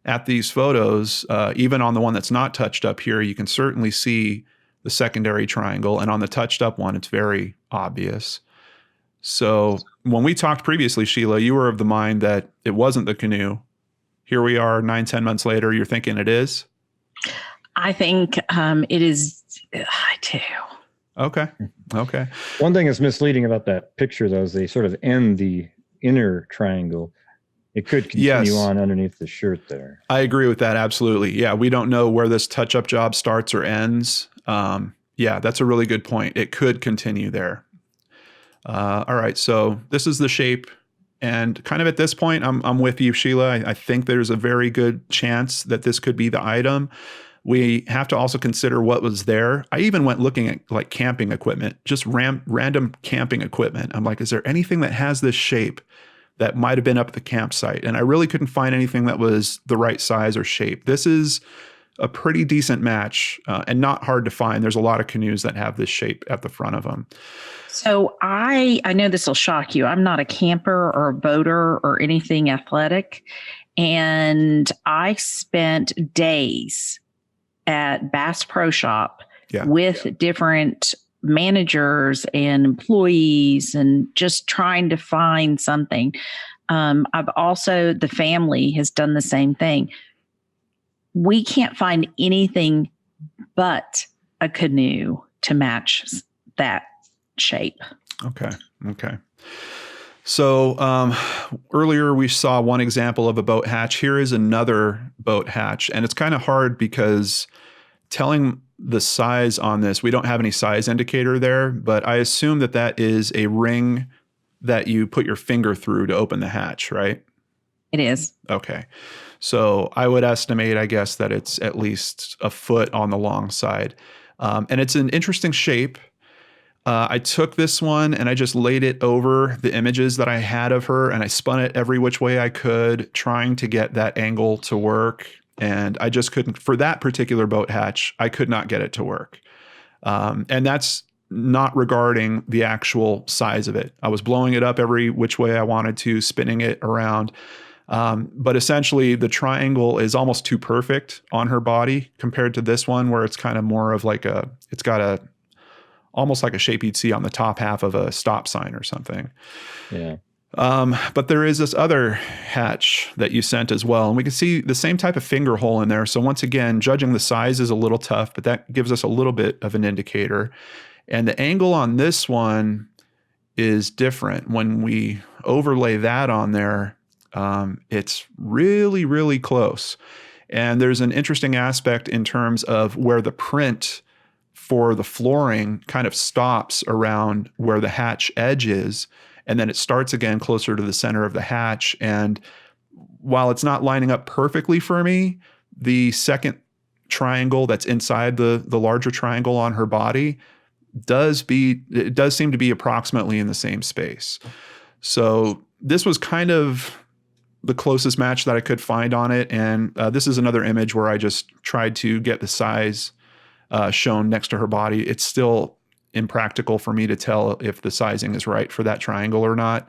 at these photos, even on the one that's not touched up here, you can certainly see the secondary triangle. And on the touched up one, it's very obvious. So when we talked previously, Sheila, you were of the mind that it wasn't the canoe. Here we are 9-10 months later, you're thinking it is? I think it is. I do. Okay. One thing that's misleading about that picture, though, is they sort of end the inner triangle. It could continue on underneath the shirt there. I agree with that. Absolutely. Yeah. We don't know where this touch-up job starts or ends. Yeah, that's a really good point. It could continue there. All right. So this is the shape. And kind of at this point, I'm with you, Sheila. I think there's a very good chance that this could be the item. We have to also consider what was there. I even went looking at like camping equipment, just random camping equipment. I'm like, is there anything that has this shape that might have been up at the campsite? And I really couldn't find anything that was the right size or shape. This is a pretty decent match and not hard to find. There's a lot of canoes that have this shape at the front of them. So I know this will shock you. I'm not a camper or a boater or anything athletic. And I spent days at Bass Pro Shop with different managers and employees and just trying to find something. I've also, the family has done the same thing. We can't find anything but a canoe to match that shape. Okay. So earlier we saw one example of a boat hatch. Here is another boat hatch. And it's kind of hard because telling the size on this, we don't have any size indicator there, but I assume that is a ring that you put your finger through to open the hatch, right? It is. Okay. So I would estimate, I guess, that it's at least a foot on the long side. And it's an interesting shape. I took this one and I just laid it over the images that I had of her, and I spun it every which way I could, trying to get that angle to work. And I just couldn't, for that particular boat hatch, I could not get it to work. And that's not regarding the actual size of it. I was blowing it up every which way I wanted to, spinning it around. But essentially the triangle is almost too perfect on her body compared to this one, where it's kind of more of like it's got almost like a shape you'd see on the top half of a stop sign or something. Yeah. But there is this other hatch that you sent as well. And we can see the same type of finger hole in there. So once again, judging the size is a little tough, but that gives us a little bit of an indicator. And the angle on this one is different. When we overlay that on there, it's really, really close. And there's an interesting aspect in terms of where the print for the flooring kind of stops around where the hatch edge is. And then it starts again closer to the center of the hatch. And while it's not lining up perfectly for me, the second triangle that's inside the larger triangle on her body does seem to be approximately in the same space. So this was kind of the closest match that I could find on it. And this is another image where I just tried to get the size shown next to her body. It's still impractical for me to tell if the sizing is right for that triangle or not.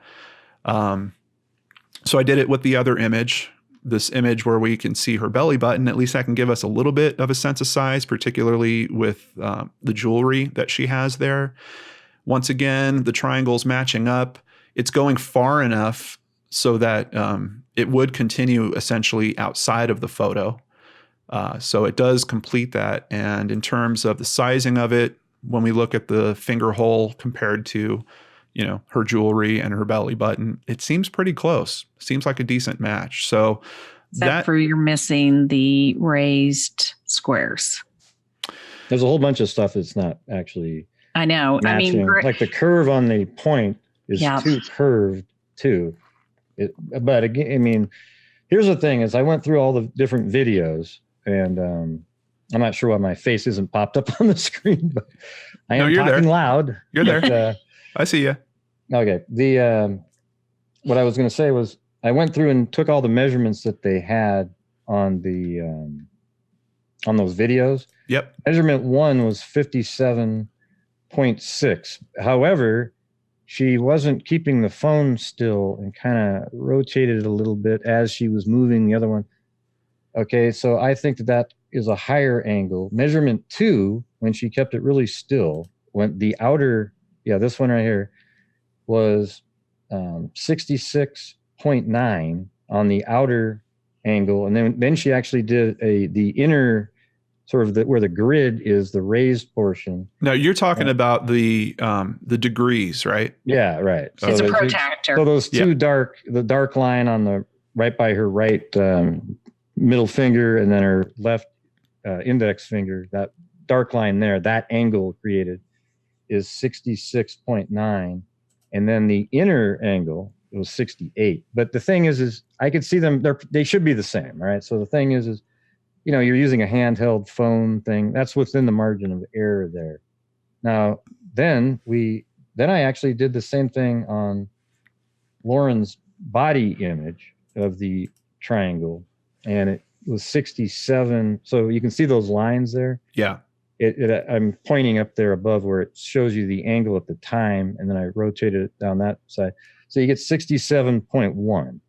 So I did it with the other image, this image where we can see her belly button. At least that can give us a little bit of a sense of size, particularly with the jewelry that she has there. Once again, the triangle's matching up. It's going far enough so that it would continue essentially outside of the photo. So it does complete that. And in terms of the sizing of it, when we look at the finger hole compared to, her jewelry and her belly button, it seems pretty close. Seems like a decent match. So except for you're missing the raised squares. There's a whole bunch of stuff that's not actually. I know. Matching. I mean, like the curve on the point is too curved too. But again, I mean, here's the thing: is I went through all the different videos, and I'm not sure why my face isn't popped up on the screen, but I am talking loud. You're there. I see you. Okay. What I was going to say was I went through and took all the measurements that they had on on those videos. Yep. Measurement 1 was 57.6. However, she wasn't keeping the phone still and kind of rotated it a little bit as she was moving the other one. Okay. So I think that is a higher angle. Measurement 2, when she kept it really still, when the outer, this one right here was 66.9 on the outer angle. And then she actually did the inner sort of where the grid is, the raised portion. No, you're talking about the degrees, right? Yeah, right. So it's a protractor. So those two the dark line on the right by her right middle finger and then her left index finger, that dark line there, that angle created is 66.9. And then the inner angle was 68. But the thing is I could see them, they should be the same, right? So the thing is you're using a handheld phone thing. That's within the margin of error there. Now, then I actually did the same thing on Lauren's body image of the triangle, and it was 67. So you can see those lines there. Yeah. I'm pointing up there above where it shows you the angle at the time, and then I rotated it down that side. So you get 67.1,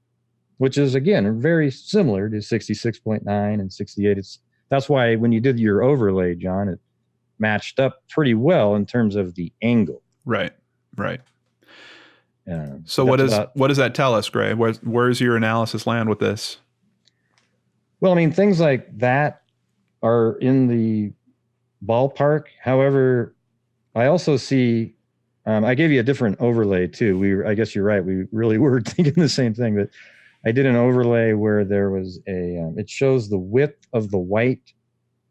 which is, again, very similar to 66.9 and 68. That's why when you did your overlay, John, it matched up pretty well in terms of the angle. Right. So what does that tell us, Gray? Where's your analysis land with this? Well, I mean, things like that are in the ballpark. However, I also see, I gave you a different overlay too. I guess you're right. We really were thinking the same thing, but I did an overlay where there was it shows the width of the white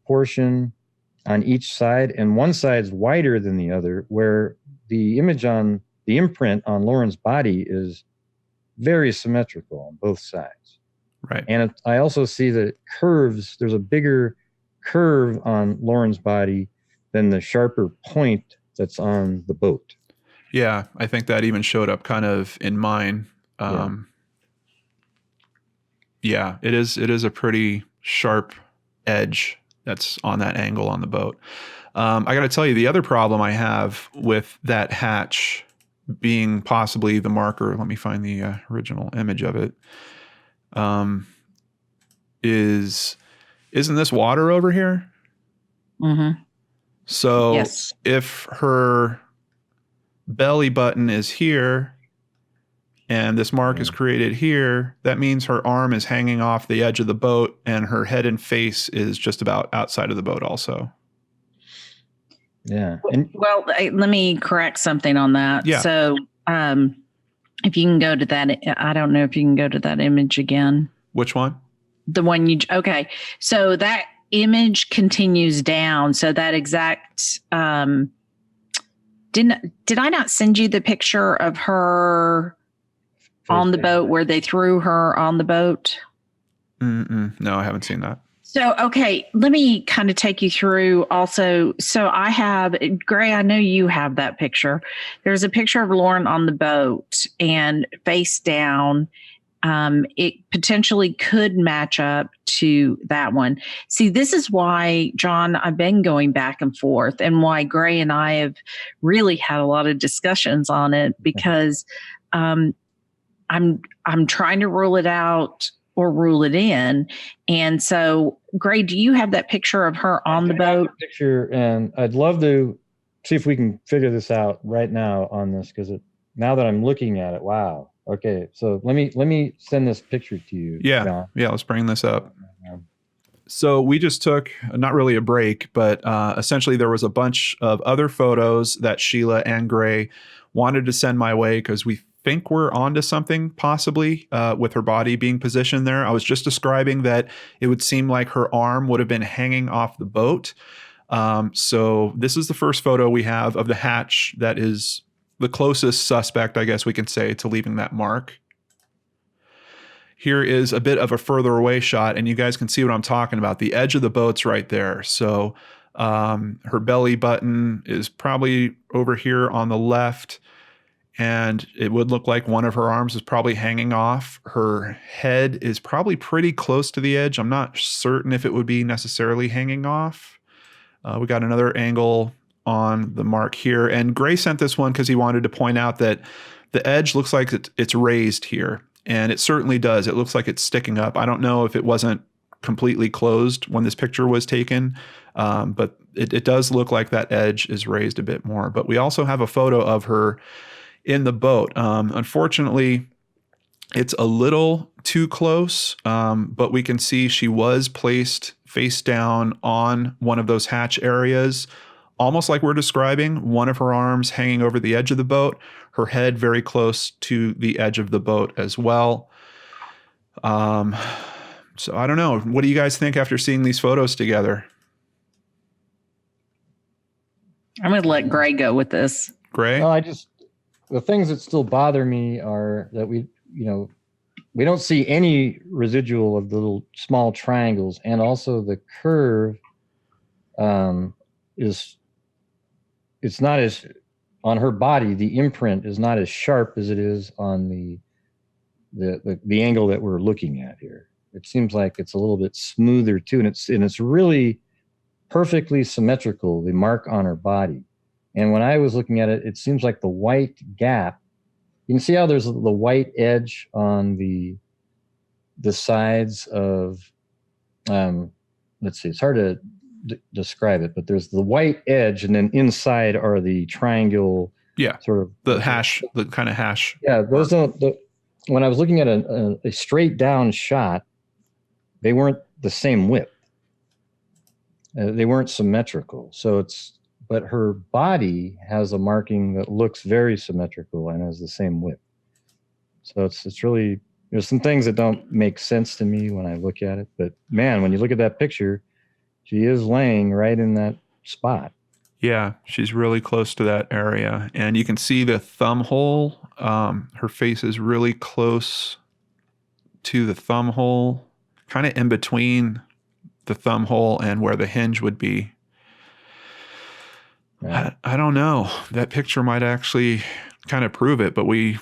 portion on each side, and one side's wider than the other, where the imprint on Lauren's body is very symmetrical on both sides. Right. And I also see the curves. There's a bigger curve on Lauren's body than the sharper point that's on the boat. Yeah, I think that even showed up kind of in mine. Yeah, it is a pretty sharp edge that's on that angle on the boat. I got to tell you, the other problem I have with that hatch being possibly the marker, let me find the original image of it, isn't this water over here? Mm-hmm. So yes. If her belly button is here and this mark is created here, that means her arm is hanging off the edge of the boat and her head and face is just about outside of the boat also. Yeah. Well, let me correct something on that. Yeah. So if you can go to that, I don't know if you can go to that image again. Which one? The one okay. So that image continues down. So that exact, did I not send you the picture of her on the boat where they threw her on the boat? No, I haven't seen that. So, okay, let me kind of take you through also. So I have, Gray, I know you have that picture. There's a picture of Lauren on the boat and face down. It potentially could match up to that one. See, this is why, John, I've been going back and forth, and why Gray and I have really had a lot of discussions on it, because I'm trying to rule it out or rule it in. And so, Gray, do you have that picture of her on the boat? Picture, and I'd love to see if we can figure this out right now on this, because now that I'm looking at it, wow. Okay, so let me send this picture to you. Yeah, John. Yeah. Let's bring this up. So we just took not really a break, but essentially there was a bunch of other photos that Sheila and Gray wanted to send my way because we think we're onto something possibly with her body being positioned there. I was just describing that it would seem like her arm would have been hanging off the boat. So this is the first photo we have of the hatch that is the closest suspect, I guess we can say, to leaving that mark. Here is a bit of a further away shot, and you guys can see what I'm talking about. The edge of the boat's right there. So her belly button is probably over here on the left, and it would look like one of her arms is probably hanging off. Her head is probably pretty close to the edge. I'm not certain if it would be necessarily hanging off. We got another angle on the mark here, and Gray sent this one because he wanted to point out that the edge looks like it's raised here, and it certainly does. It looks like it's sticking up. I don't know if it wasn't completely closed when this picture was taken, but it does look like that edge is raised a bit more. But we also have a photo of her in the boat. Unfortunately, it's a little too close, but we can see she was placed face down on one of those hatch areas, almost like we're describing, one of her arms hanging over the edge of the boat, her head very close to the edge of the boat as well. So I don't know. What do you guys think after seeing these photos together? I'm going to let Gray go with this. Gray? No, the things that still bother me are that we don't see any residual of the little small triangles, and also the curve it's not as, on her body, the imprint is not as sharp as it is on the angle that we're looking at here. It seems like it's a little bit smoother too, and it's really perfectly symmetrical, the mark on her body. And when I was looking at it, it seems like the white gap, you can see how there's the white edge on the sides of, let's see, it's hard to describe it, but there's the white edge, and then inside are the triangle. Yeah, sort of the hash, the kind of hash. Yeah, those don't. When I was looking at a straight down shot, they weren't the same width. They weren't symmetrical. So but her body has a marking that looks very symmetrical and has the same width. So it's really, there's some things that don't make sense to me when I look at it. But man, when you look at that picture, she is laying right in that spot. Yeah, she's really close to that area. And you can see the thumb hole. Her face is really close to the thumb hole, kind of in between the thumb hole and where the hinge would be. I don't know. That picture might actually kind of prove it, but we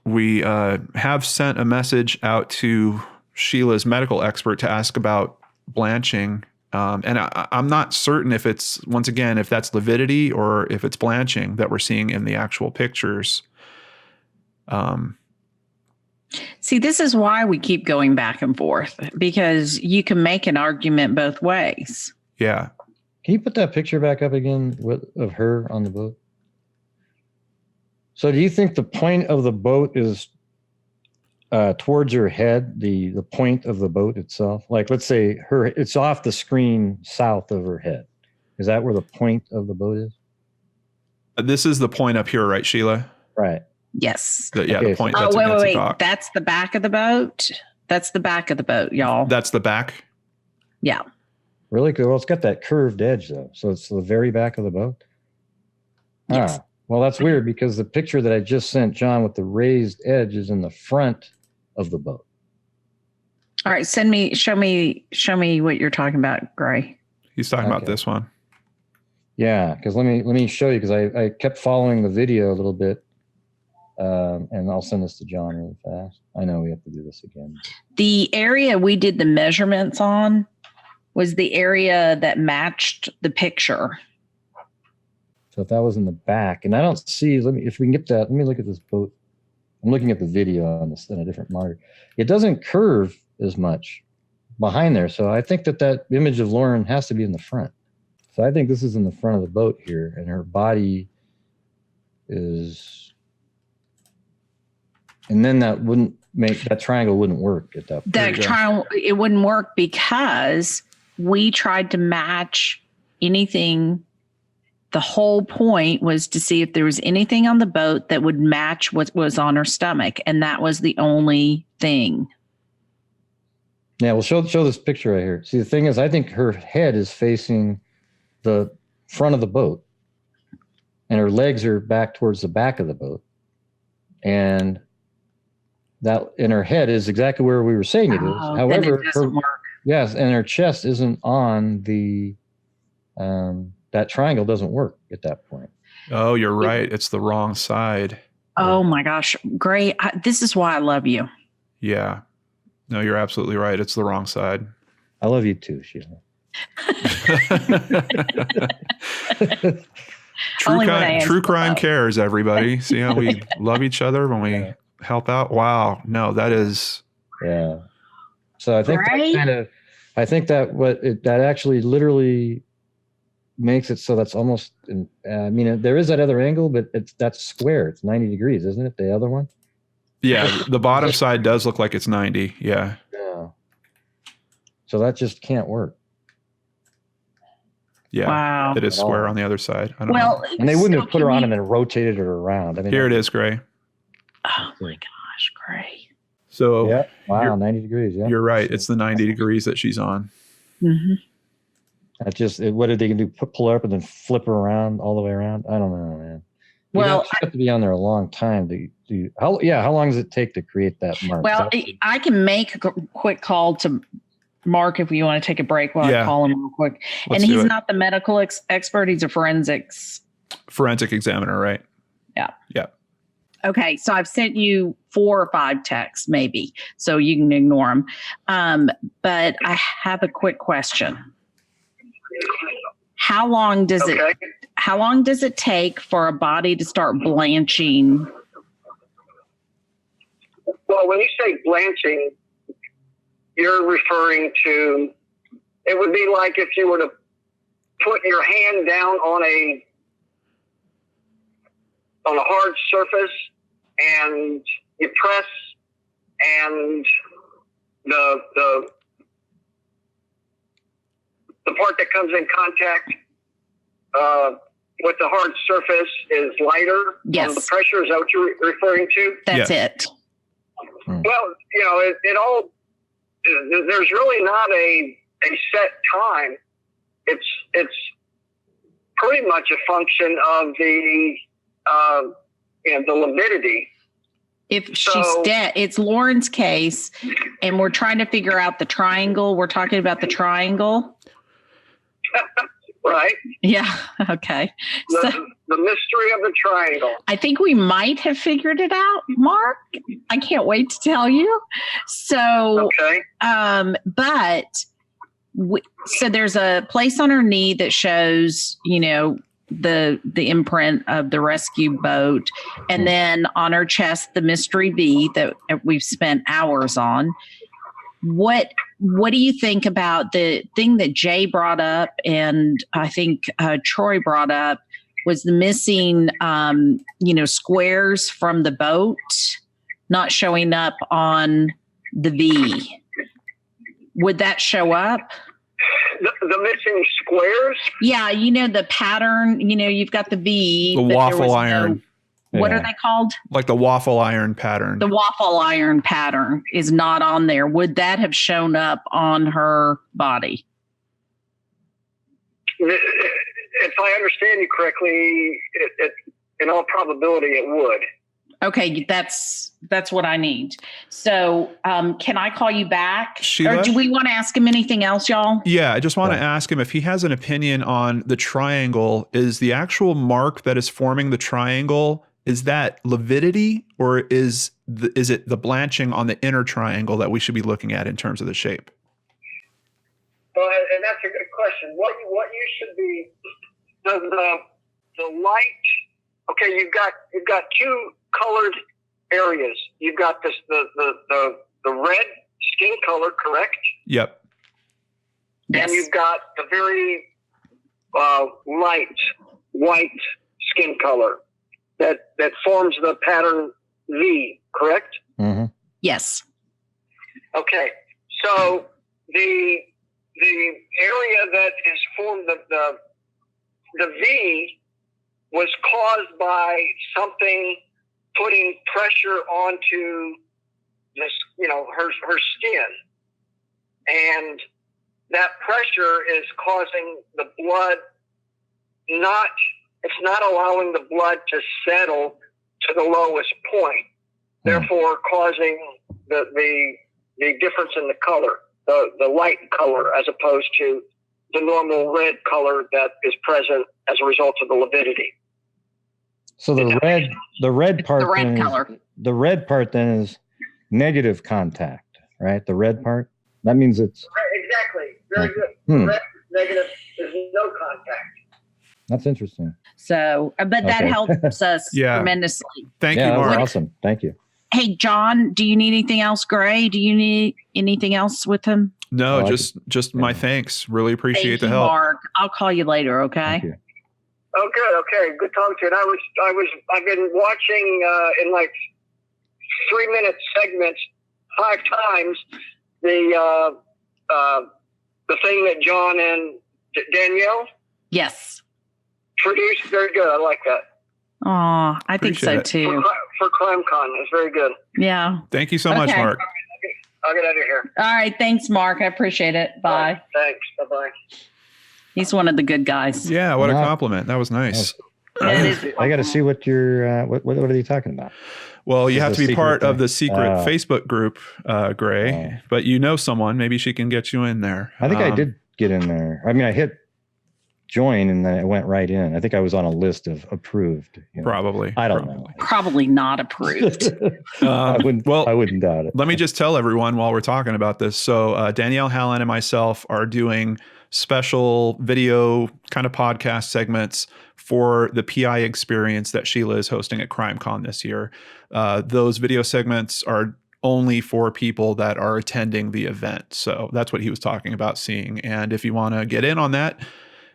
have sent a message out to Sheila's medical expert to ask about blanching. And I'm not certain if it's, once again, if that's lividity or if it's blanching that we're seeing in the actual pictures. See, this is why we keep going back and forth, because you can make an argument both ways. Yeah. Can you put that picture back up again of her on the boat? So do you think the point of the boat is towards her head, the point of the boat itself? Like, let's say it's off the screen south of her head. Is that where the point of the boat is? This is the point up here, right, Sheila? Right. Yes. The point. Oh, wait. That's the back of the boat. That's the back of the boat, y'all. That's the back? Yeah. Really? Well, it's got that curved edge, though. So it's the very back of the boat? Yes. Well, that's weird because the picture that I just sent John with the raised edge is in the front of the boat. All right. Show me what you're talking about, Gray. He's talking about this one. Yeah, because let me show you, because I kept following the video a little bit. And I'll send this to John really fast. I know we have to do this again. The area we did the measurements on was the area that matched the picture. So if that was in the back, and I don't see, if we can get that, let me look at this boat. I'm looking at the video on this in a different monitor. It doesn't curve as much behind there. So I think that image of Lauren has to be in the front. So I think this is in the front of the boat here, and her body is, and then that triangle wouldn't work at that point. That triangle, it wouldn't work because we tried to match anything. The whole point was to see if there was anything on the boat that would match what was on her stomach. And that was the only thing. Yeah, well, show this picture right here. See, the thing is, I think her head is facing the front of the boat, and her legs are back towards the back of the boat. And that in her head is exactly where we were saying it is. However, it doesn't work. Yes, and her chest isn't on the that triangle doesn't work at that point. Oh, you're right. It's the wrong side. Oh my gosh, Gray, this is why I love you. Yeah. No, you're absolutely right. It's the wrong side. I love you too, Sheila. True crime cares, everybody. See how we love each other when we help out? Wow. No, that is. Yeah. So I think that actually literally makes it so that's almost, there is that other angle, but that's square. It's 90 degrees, isn't it? The other one? Yeah. The bottom side does look like it's 90. Yeah. Yeah. So that just can't work. Yeah. Wow. It is square on the other side. I don't know. And they wouldn't have put her on and then rotated her around. Here it is, Gray. Oh my gosh, Gray. So yeah. Wow, 90 degrees. Yeah. You're right. It's the 90 degrees that she's on. Mm-hmm. That just, what did they do? Pull her up and then flip her around all the way around? I don't know, man. You have to be on there a long time how long does it take to create that mark? Well, I can make a quick call to Mark if you want to take a break while I call him real quick. And he's not the medical expert. He's a forensic examiner, right? Yeah. Yeah. Okay. So I've sent you 4 or 5 texts maybe, so you can ignore them. But I have a quick question. How long does it take for a body to start blanching? Well, when you say blanching, you're referring to, it would be like if you were to put your hand down on a hard surface and you press, and the part that comes in contact with the hard surface is lighter. Yes. The pressure, is that what you're referring to? That's it. Well, it all, there's really not a set time. It's pretty much a function of the lividity. If she's dead, it's Lauren's case, and we're trying to figure out the triangle. We're talking about the triangle. Right? Yeah. Okay. So The mystery of the triangle. I think we might have figured it out, Mark. I can't wait to tell you. So, Okay. So there's a place on her knee that shows, the imprint of the rescue boat, and then on her chest the mystery V that we've spent hours on. What do you think about the thing that Jay brought up, and I think Troy brought up, was the missing squares from the boat not showing up on the V? Would that show up? The missing squares? Yeah, the pattern, you've got the V. The waffle iron. What are they called? Like the waffle iron pattern. The waffle iron pattern is not on there. Would that have shown up on her body? If I understand you correctly, in all probability, it would. Okay, that's what I need. So can I call you back? Sheila? Or do we want to ask him anything else, y'all? Yeah, I just want to ask him if he has an opinion on the triangle. Is the actual mark that is forming the triangle, is that lividity, or is it the blanching on the inner triangle that we should be looking at in terms of the shape? Well, and that's a good question. What you should be, the light. Okay, you've got two colored areas. You've got this the red skin color, correct? Yep. Yes. And you've got the very light white skin color that forms the pattern V, correct? Mm-hmm. Yes. Okay, so the area that is formed the V was caused by something putting pressure onto this, her skin, and that pressure is causing the blood it's not allowing the blood to settle to the lowest point, therefore causing the difference in the color, the light color, as opposed to the normal red color that is present as a result of the lividity. So the red part, the red color. The red part then is negative contact, right? The red part. That means it's exactly very good. Red negative is no contact. That's interesting. So, but that helps us tremendously. Thank you, That was Mark. awesome. Thank you. Hey, John, do you need anything else? Gray, do you need anything else with him? No, just my thanks. Really appreciate the help. Mark. I'll call you later. Okay. Thank you. Oh, good. Okay, good talking to you. And I've been watching in like 3-minute segments 5 times the thing that John and Danielle Yes. produced. Very good. I like that. Oh, I think so Appreciate it. too. For CrimeCon, it's very good. Yeah. Thank you so much, Okay. Mark. I'll get out of here. All right. Thanks, Mark. I appreciate it. Bye. Thanks. Bye-bye. He's one of the good guys. Yeah, what a compliment. That was nice. I got to see what you're. What are you talking about? Well, you have to be part of the secret Oh. Facebook group, Gray. But you know someone. Maybe she can get you in there. I think I did get in there. I mean, I hit join and then it went right in. I think I was on a list of approved. Probably. I don't know. Probably not approved. I wouldn't doubt it. Let me just tell everyone while we're talking about this. So Danielle Hallen and myself are doing special video kind of podcast segments for the PI experience that Sheila is hosting at CrimeCon this year. Those video segments are only for people that are attending the event. So that's what he was talking about seeing. And if you want to get in on that,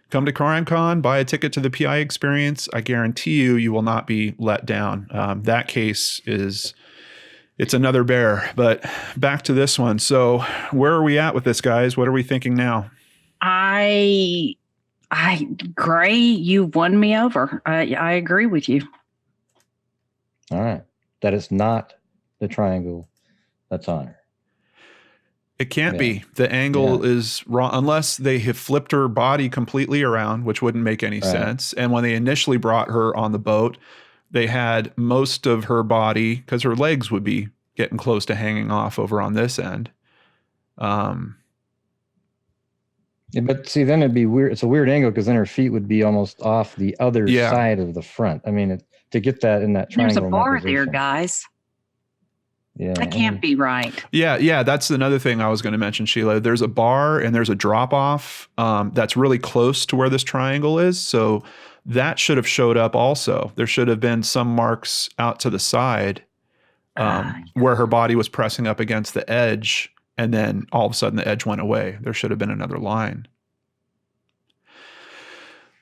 come to CrimeCon, buy a ticket to the PI experience. I guarantee you will not be let down. That case it's another bear. But back to this one. So where are we at with this, guys? What are we thinking now? Gray, you've won me over. I agree with you. All right. That is not the triangle that's on her. It can't be. The angle is wrong unless they have flipped her body completely around, which wouldn't make any sense. And when they initially brought her on the boat, they had most of her body, because her legs would be getting close to hanging off over on this end. Yeah, but see, then it'd be weird. It's a weird angle because then her feet would be almost off the other side of the front. I mean, to get that in that triangle. There's a bar there, guys. Yeah, that can't be right. Yeah, that's another thing I was going to mention, Sheila. There's a bar and there's a drop off that's really close to where this triangle is. So that should have showed up also. There should have been some marks out to the side where her body was pressing up against the edge, and then all of a sudden the edge went away. There should have been another line.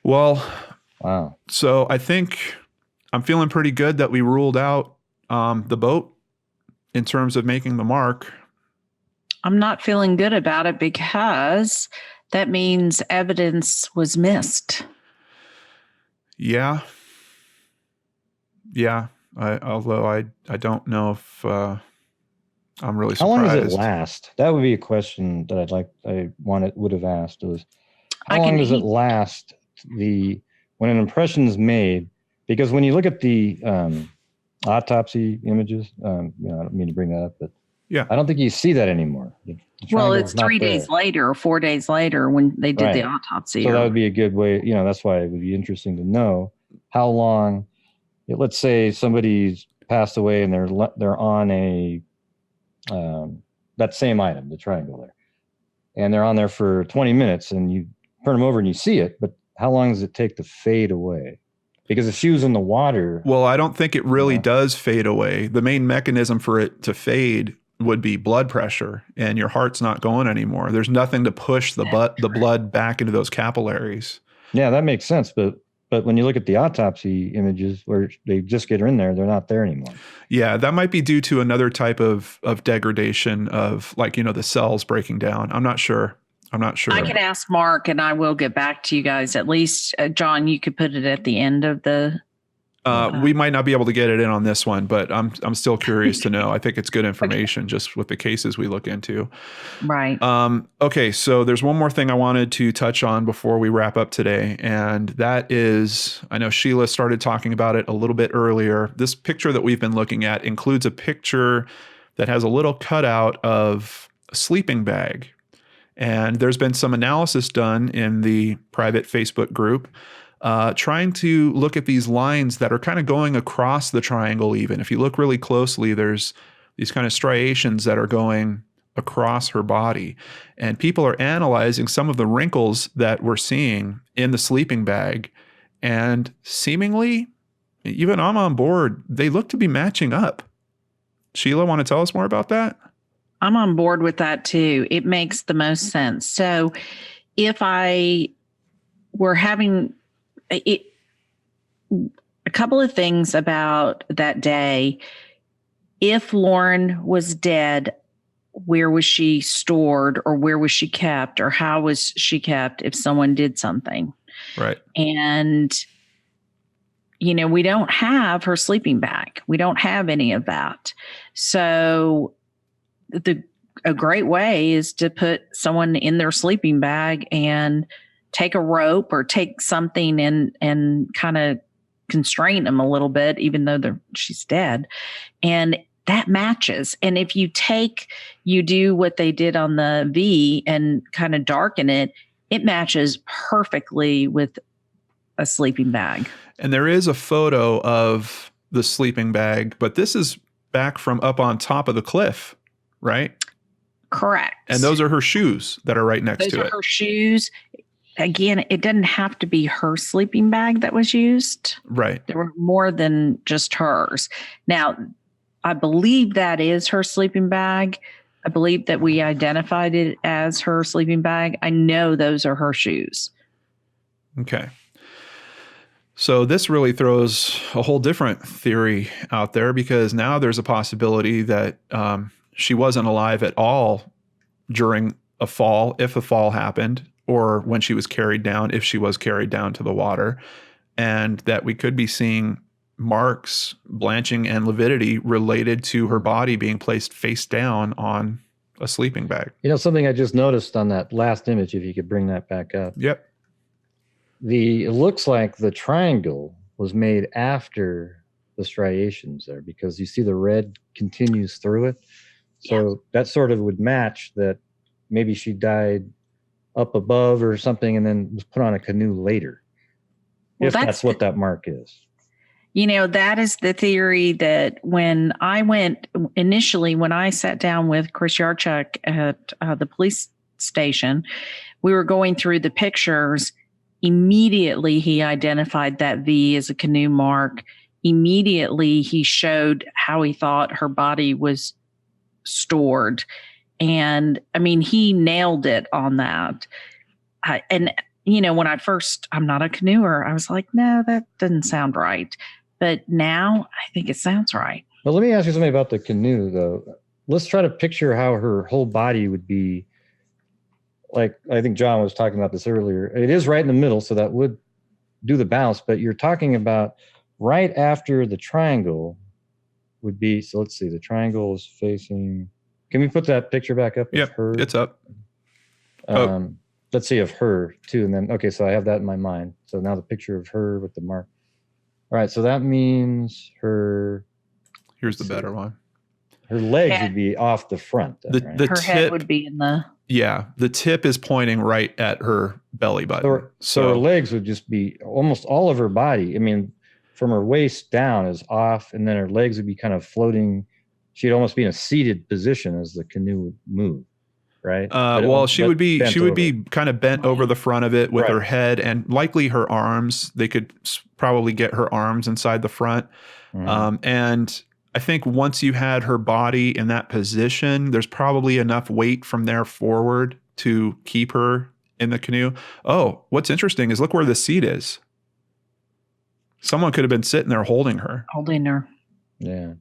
Well, wow. So I think I'm feeling pretty good that we ruled out the boat in terms of making the mark. I'm not feeling good about it because that means evidence was missed. Yeah. Although I don't know if I'm really surprised. How long does it last? That would be a question that would have asked was, how long does it last when an impression is made? Because when you look at the autopsy images, I don't mean to bring that up, but yeah, I don't think you see that anymore. Well, it's 3 days later or 4 days later when they did the autopsy. So that would be a good way, that's why it would be interesting to know how long. Let's say somebody's passed away and they're on that same item, the triangle there, and they're on there for 20 minutes, and you turn them over and you see it, but how long does it take to fade away? Because if she was in the water. Well, I don't think it really does fade away. The main mechanism for it to fade would be blood pressure, and your heart's not going anymore. There's nothing to push the blood back into those capillaries. Yeah, that makes sense. But when you look at the autopsy images where they just get her in there, they're not there anymore. Yeah, that might be due to another type of degradation of the cells breaking down. I'm not sure. I can ask Mark and I will get back to you guys. At least, John, you could put it at the end of the. We might not be able to get it in on this one, but I'm still curious to know. I think it's good information just with the cases we look into. Right. Okay, so there's one more thing I wanted to touch on before we wrap up today, and that is, I know Sheila started talking about it a little bit earlier. This picture that we've been looking at includes a picture that has a little cutout of a sleeping bag. And there's been some analysis done in the private Facebook group trying to look at these lines that are kind of going across the triangle even. If you look really closely, there's these kind of striations that are going across her body. And people are analyzing some of the wrinkles that we're seeing in the sleeping bag. And seemingly, even I'm on board, they look to be matching up. Sheila, want to tell us more about that? I'm on board with that too. It makes the most sense. So if I were having a couple of things about that day, if Lauren was dead, where was she stored or where was she kept or how was she kept if someone did something? Right. And, we don't have her sleeping bag. We don't have any of that. So a great way is to put someone in their sleeping bag and take a rope or take something and kind of constrain them a little bit, even though she's dead. And that matches. And if you do what they did on the V and kind of darken it, it matches perfectly with a sleeping bag. And there is a photo of the sleeping bag, but this is back from up on top of the cliff. Right? Correct. And those are her shoes that are right next to it. Those are her shoes. Again, it doesn't have to be her sleeping bag that was used. Right. There were more than just hers. Now, I believe that is her sleeping bag. I believe that we identified it as her sleeping bag. I know those are her shoes. Okay. So this really throws a whole different theory out there because now there's a possibility that she wasn't alive at all during a fall, if a fall happened, or when she was carried down, if she was carried down to the water, and that we could be seeing marks, blanching, and lividity related to her body being placed face down on a sleeping bag. Something I just noticed on that last image, if you could bring that back up. Yep. It looks like the triangle was made after the striations there because you see the red continues through it. So that sort of would match that maybe she died up above or something and then was put on a canoe later. Well, if that's what that mark is. That is the theory that when I sat down with Chris Yarchuk at the police station, we were going through the pictures. Immediately, he identified that V as a canoe mark. Immediately, he showed how he thought her body was stored. And he nailed it on that. When I'm not a canoeer, I was like, no, that doesn't sound right. But now I think it sounds right. Well, let me ask you something about the canoe, though. Let's try to picture how her whole body would be. Like, I think John was talking about this earlier. It is right in the middle, so that would do the balance. But you're talking about right after the triangle would be. So let's see. The triangle is facing. Can we put that picture back up? Yep, it's up. Let's see of her too. And then, okay, so I have that in my mind. So now the picture of her with the mark. All right, so that means her. Here's the better one. Her legs would be off the front. Then, right? Her head would be in the. Yeah, the tip is pointing right at her belly button. So her legs would just be almost all of her body. From her waist down is off, and then her legs would be kind of floating. She'd almost be in a seated position as the canoe would move, right? She would be kind of bent over the front of it with her head and likely her arms. They could probably get her arms inside the front. Mm-hmm. And I think once you had her body in that position, there's probably enough weight from there forward to keep her in the canoe. Oh, what's interesting is look where the seat is. Someone could have been sitting there holding her. Yeah.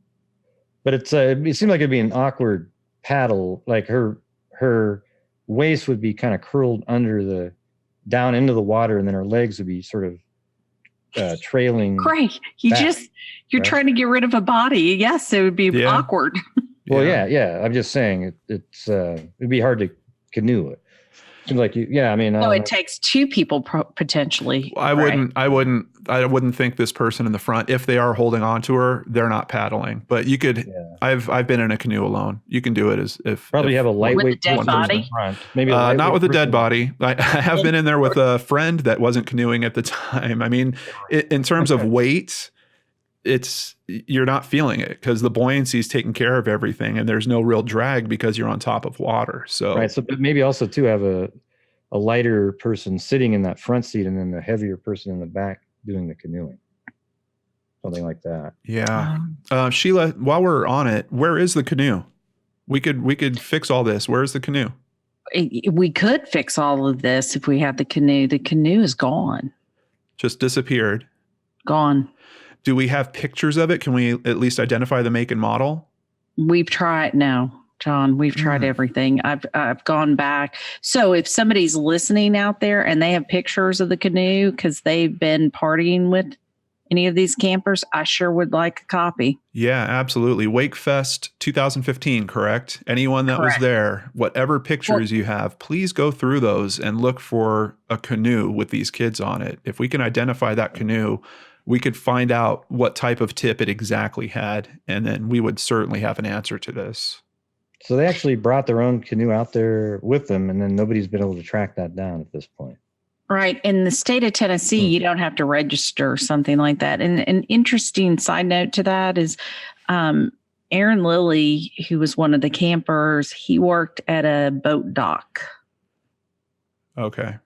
But it seemed like it'd be an awkward paddle. Like her waist would be kind of curled down into the water, and then her legs would be sort of trailing. Great. You're trying to get rid of a body. Yes, it would be awkward. Well, yeah. I'm just saying it'd be hard to canoe it. Seems like it takes two people potentially. I wouldn't think this person in the front, if they are holding on to her, they're not paddling. But you could. Yeah. I've been in a canoe alone. You can do it if have a lightweight with the dead body. Maybe not with a dead body. I have been in there with a friend that wasn't canoeing at the time. In terms of weight, you're not feeling it because the buoyancy is taking care of everything, and there's no real drag because you're on top of water. So but maybe also too have a lighter person sitting in that front seat, and then the heavier person in the back doing the canoeing, something like that. Yeah, Sheila, while we're on it, where is the canoe? We could fix all this. Where's the canoe? We could fix all of this if we had the canoe. The canoe is gone. Just disappeared. Gone. Do we have pictures of it? Can we at least identify the make and model? We've tried now, John. We've tried everything. I've gone back. So if somebody's listening out there and they have pictures of the canoe because they've been partying with any of these campers, I sure would like a copy. Yeah, absolutely. Wakefest 2015, correct? Anyone that was there, whatever pictures you have, please go through those and look for a canoe with these kids on it. If we can identify that canoe, we could find out what type of tip it exactly had, and then we would certainly have an answer to this. So they actually brought their own canoe out there with them, and then nobody's been able to track that down at this point. Right. In the state of Tennessee, you don't have to register or something like that. And an interesting side note to that is Aaron Lilly, who was one of the campers, he worked at a boat dock. Okay.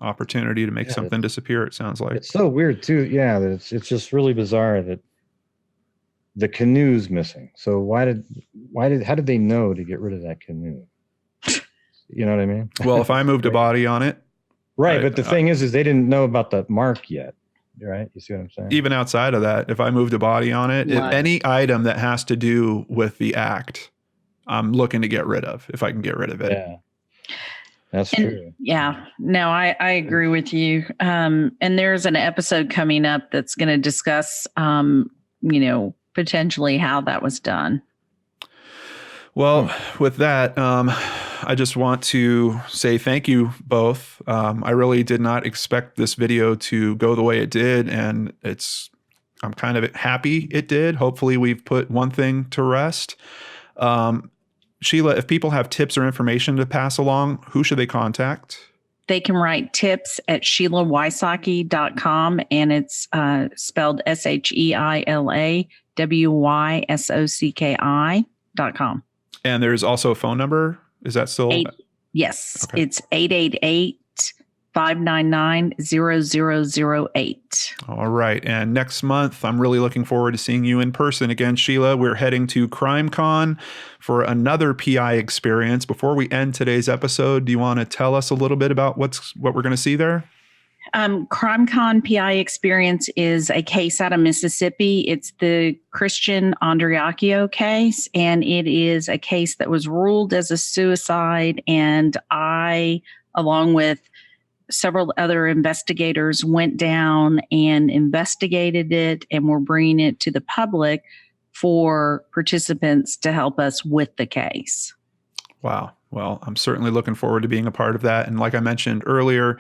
Opportunity to make something disappear, it sounds like. It's so weird too. Yeah, that it's just really bizarre that the canoe's missing. So how did they know to get rid of that canoe? You know what I mean? Well, if I moved a body on it. Right, but the thing is they didn't know about the mark yet. Right? You see what I'm saying? Even outside of that, if I moved a body on it, any item that has to do with the act, I'm looking to get rid of if I can get rid of it. Yeah. That's true. Yeah, no, I agree with you. And there's an episode coming up that's going to discuss, potentially how that was done. Well, with that, I just want to say thank you both. I really did not expect this video to go the way it did, and I'm kind of happy it did. Hopefully we've put one thing to rest. Sheila, if people have tips or information to pass along, who should they contact? They can write tips at SheilaWysocki.com, and it's spelled SheilaWysocki.com. And there's also a phone number. Is that still? Yes. Okay. It's 888-599-0008. All right. And next month, I'm really looking forward to seeing you in person again, Sheila. We're heading to CrimeCon for another PI experience. Before we end today's episode, do you want to tell us a little bit about what we're going to see there? CrimeCon PI experience is a case out of Mississippi. It's the Christian Andreacchio case, and it is a case that was ruled as a suicide. And I, along with several other investigators, went down and investigated it, and we're bringing it to the public for participants to help us with the case. Wow. Well, I'm certainly looking forward to being a part of that. And like I mentioned earlier,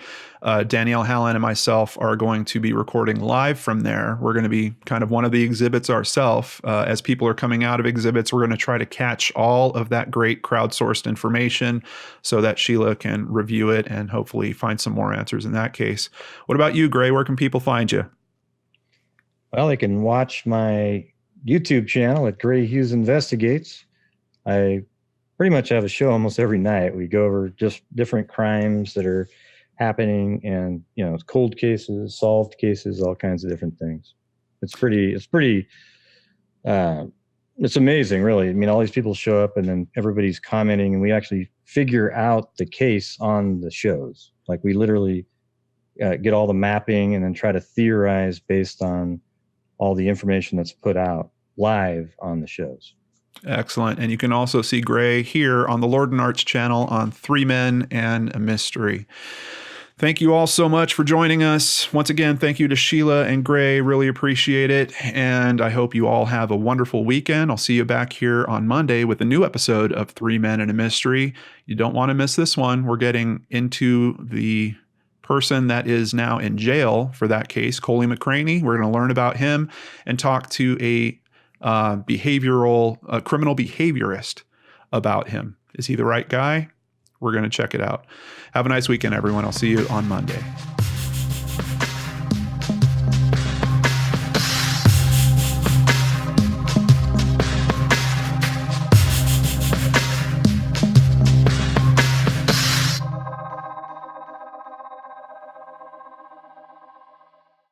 Danielle Hallen and myself are going to be recording live from there. We're going to be kind of one of the exhibits ourselves. As people are coming out of exhibits, we're going to try to catch all of that great crowdsourced information so that Sheila can review it and hopefully find some more answers in that case. What about you, Gray? Where can people find you? Well, they can watch my YouTube channel at Gray Hughes Investigates. I pretty much have a show almost every night. We go over just different crimes that are happening, and cold cases, solved cases, all kinds of different things. It's amazing, really. I mean, all these people show up and then everybody's commenting, and we actually figure out the case on the shows. Like, we literally get all the mapping and then try to theorize based on all the information that's put out live on the shows. Excellent. And you can also see Gray here on the Lord and Arts channel on 3 Men and a Mystery. Thank you all so much for joining us. Once again, thank you to Sheila and Gray. Really appreciate it. And I hope you all have a wonderful weekend. I'll see you back here on Monday with a new episode of 3 Men and a Mystery. You don't want to miss this one. We're getting into the person that is now in jail for that case, Coley McCraney. We're going to learn about him and talk to a criminal behaviorist about him. Is he the right guy? We're going to check it out. Have a nice weekend, everyone. I'll see you on Monday.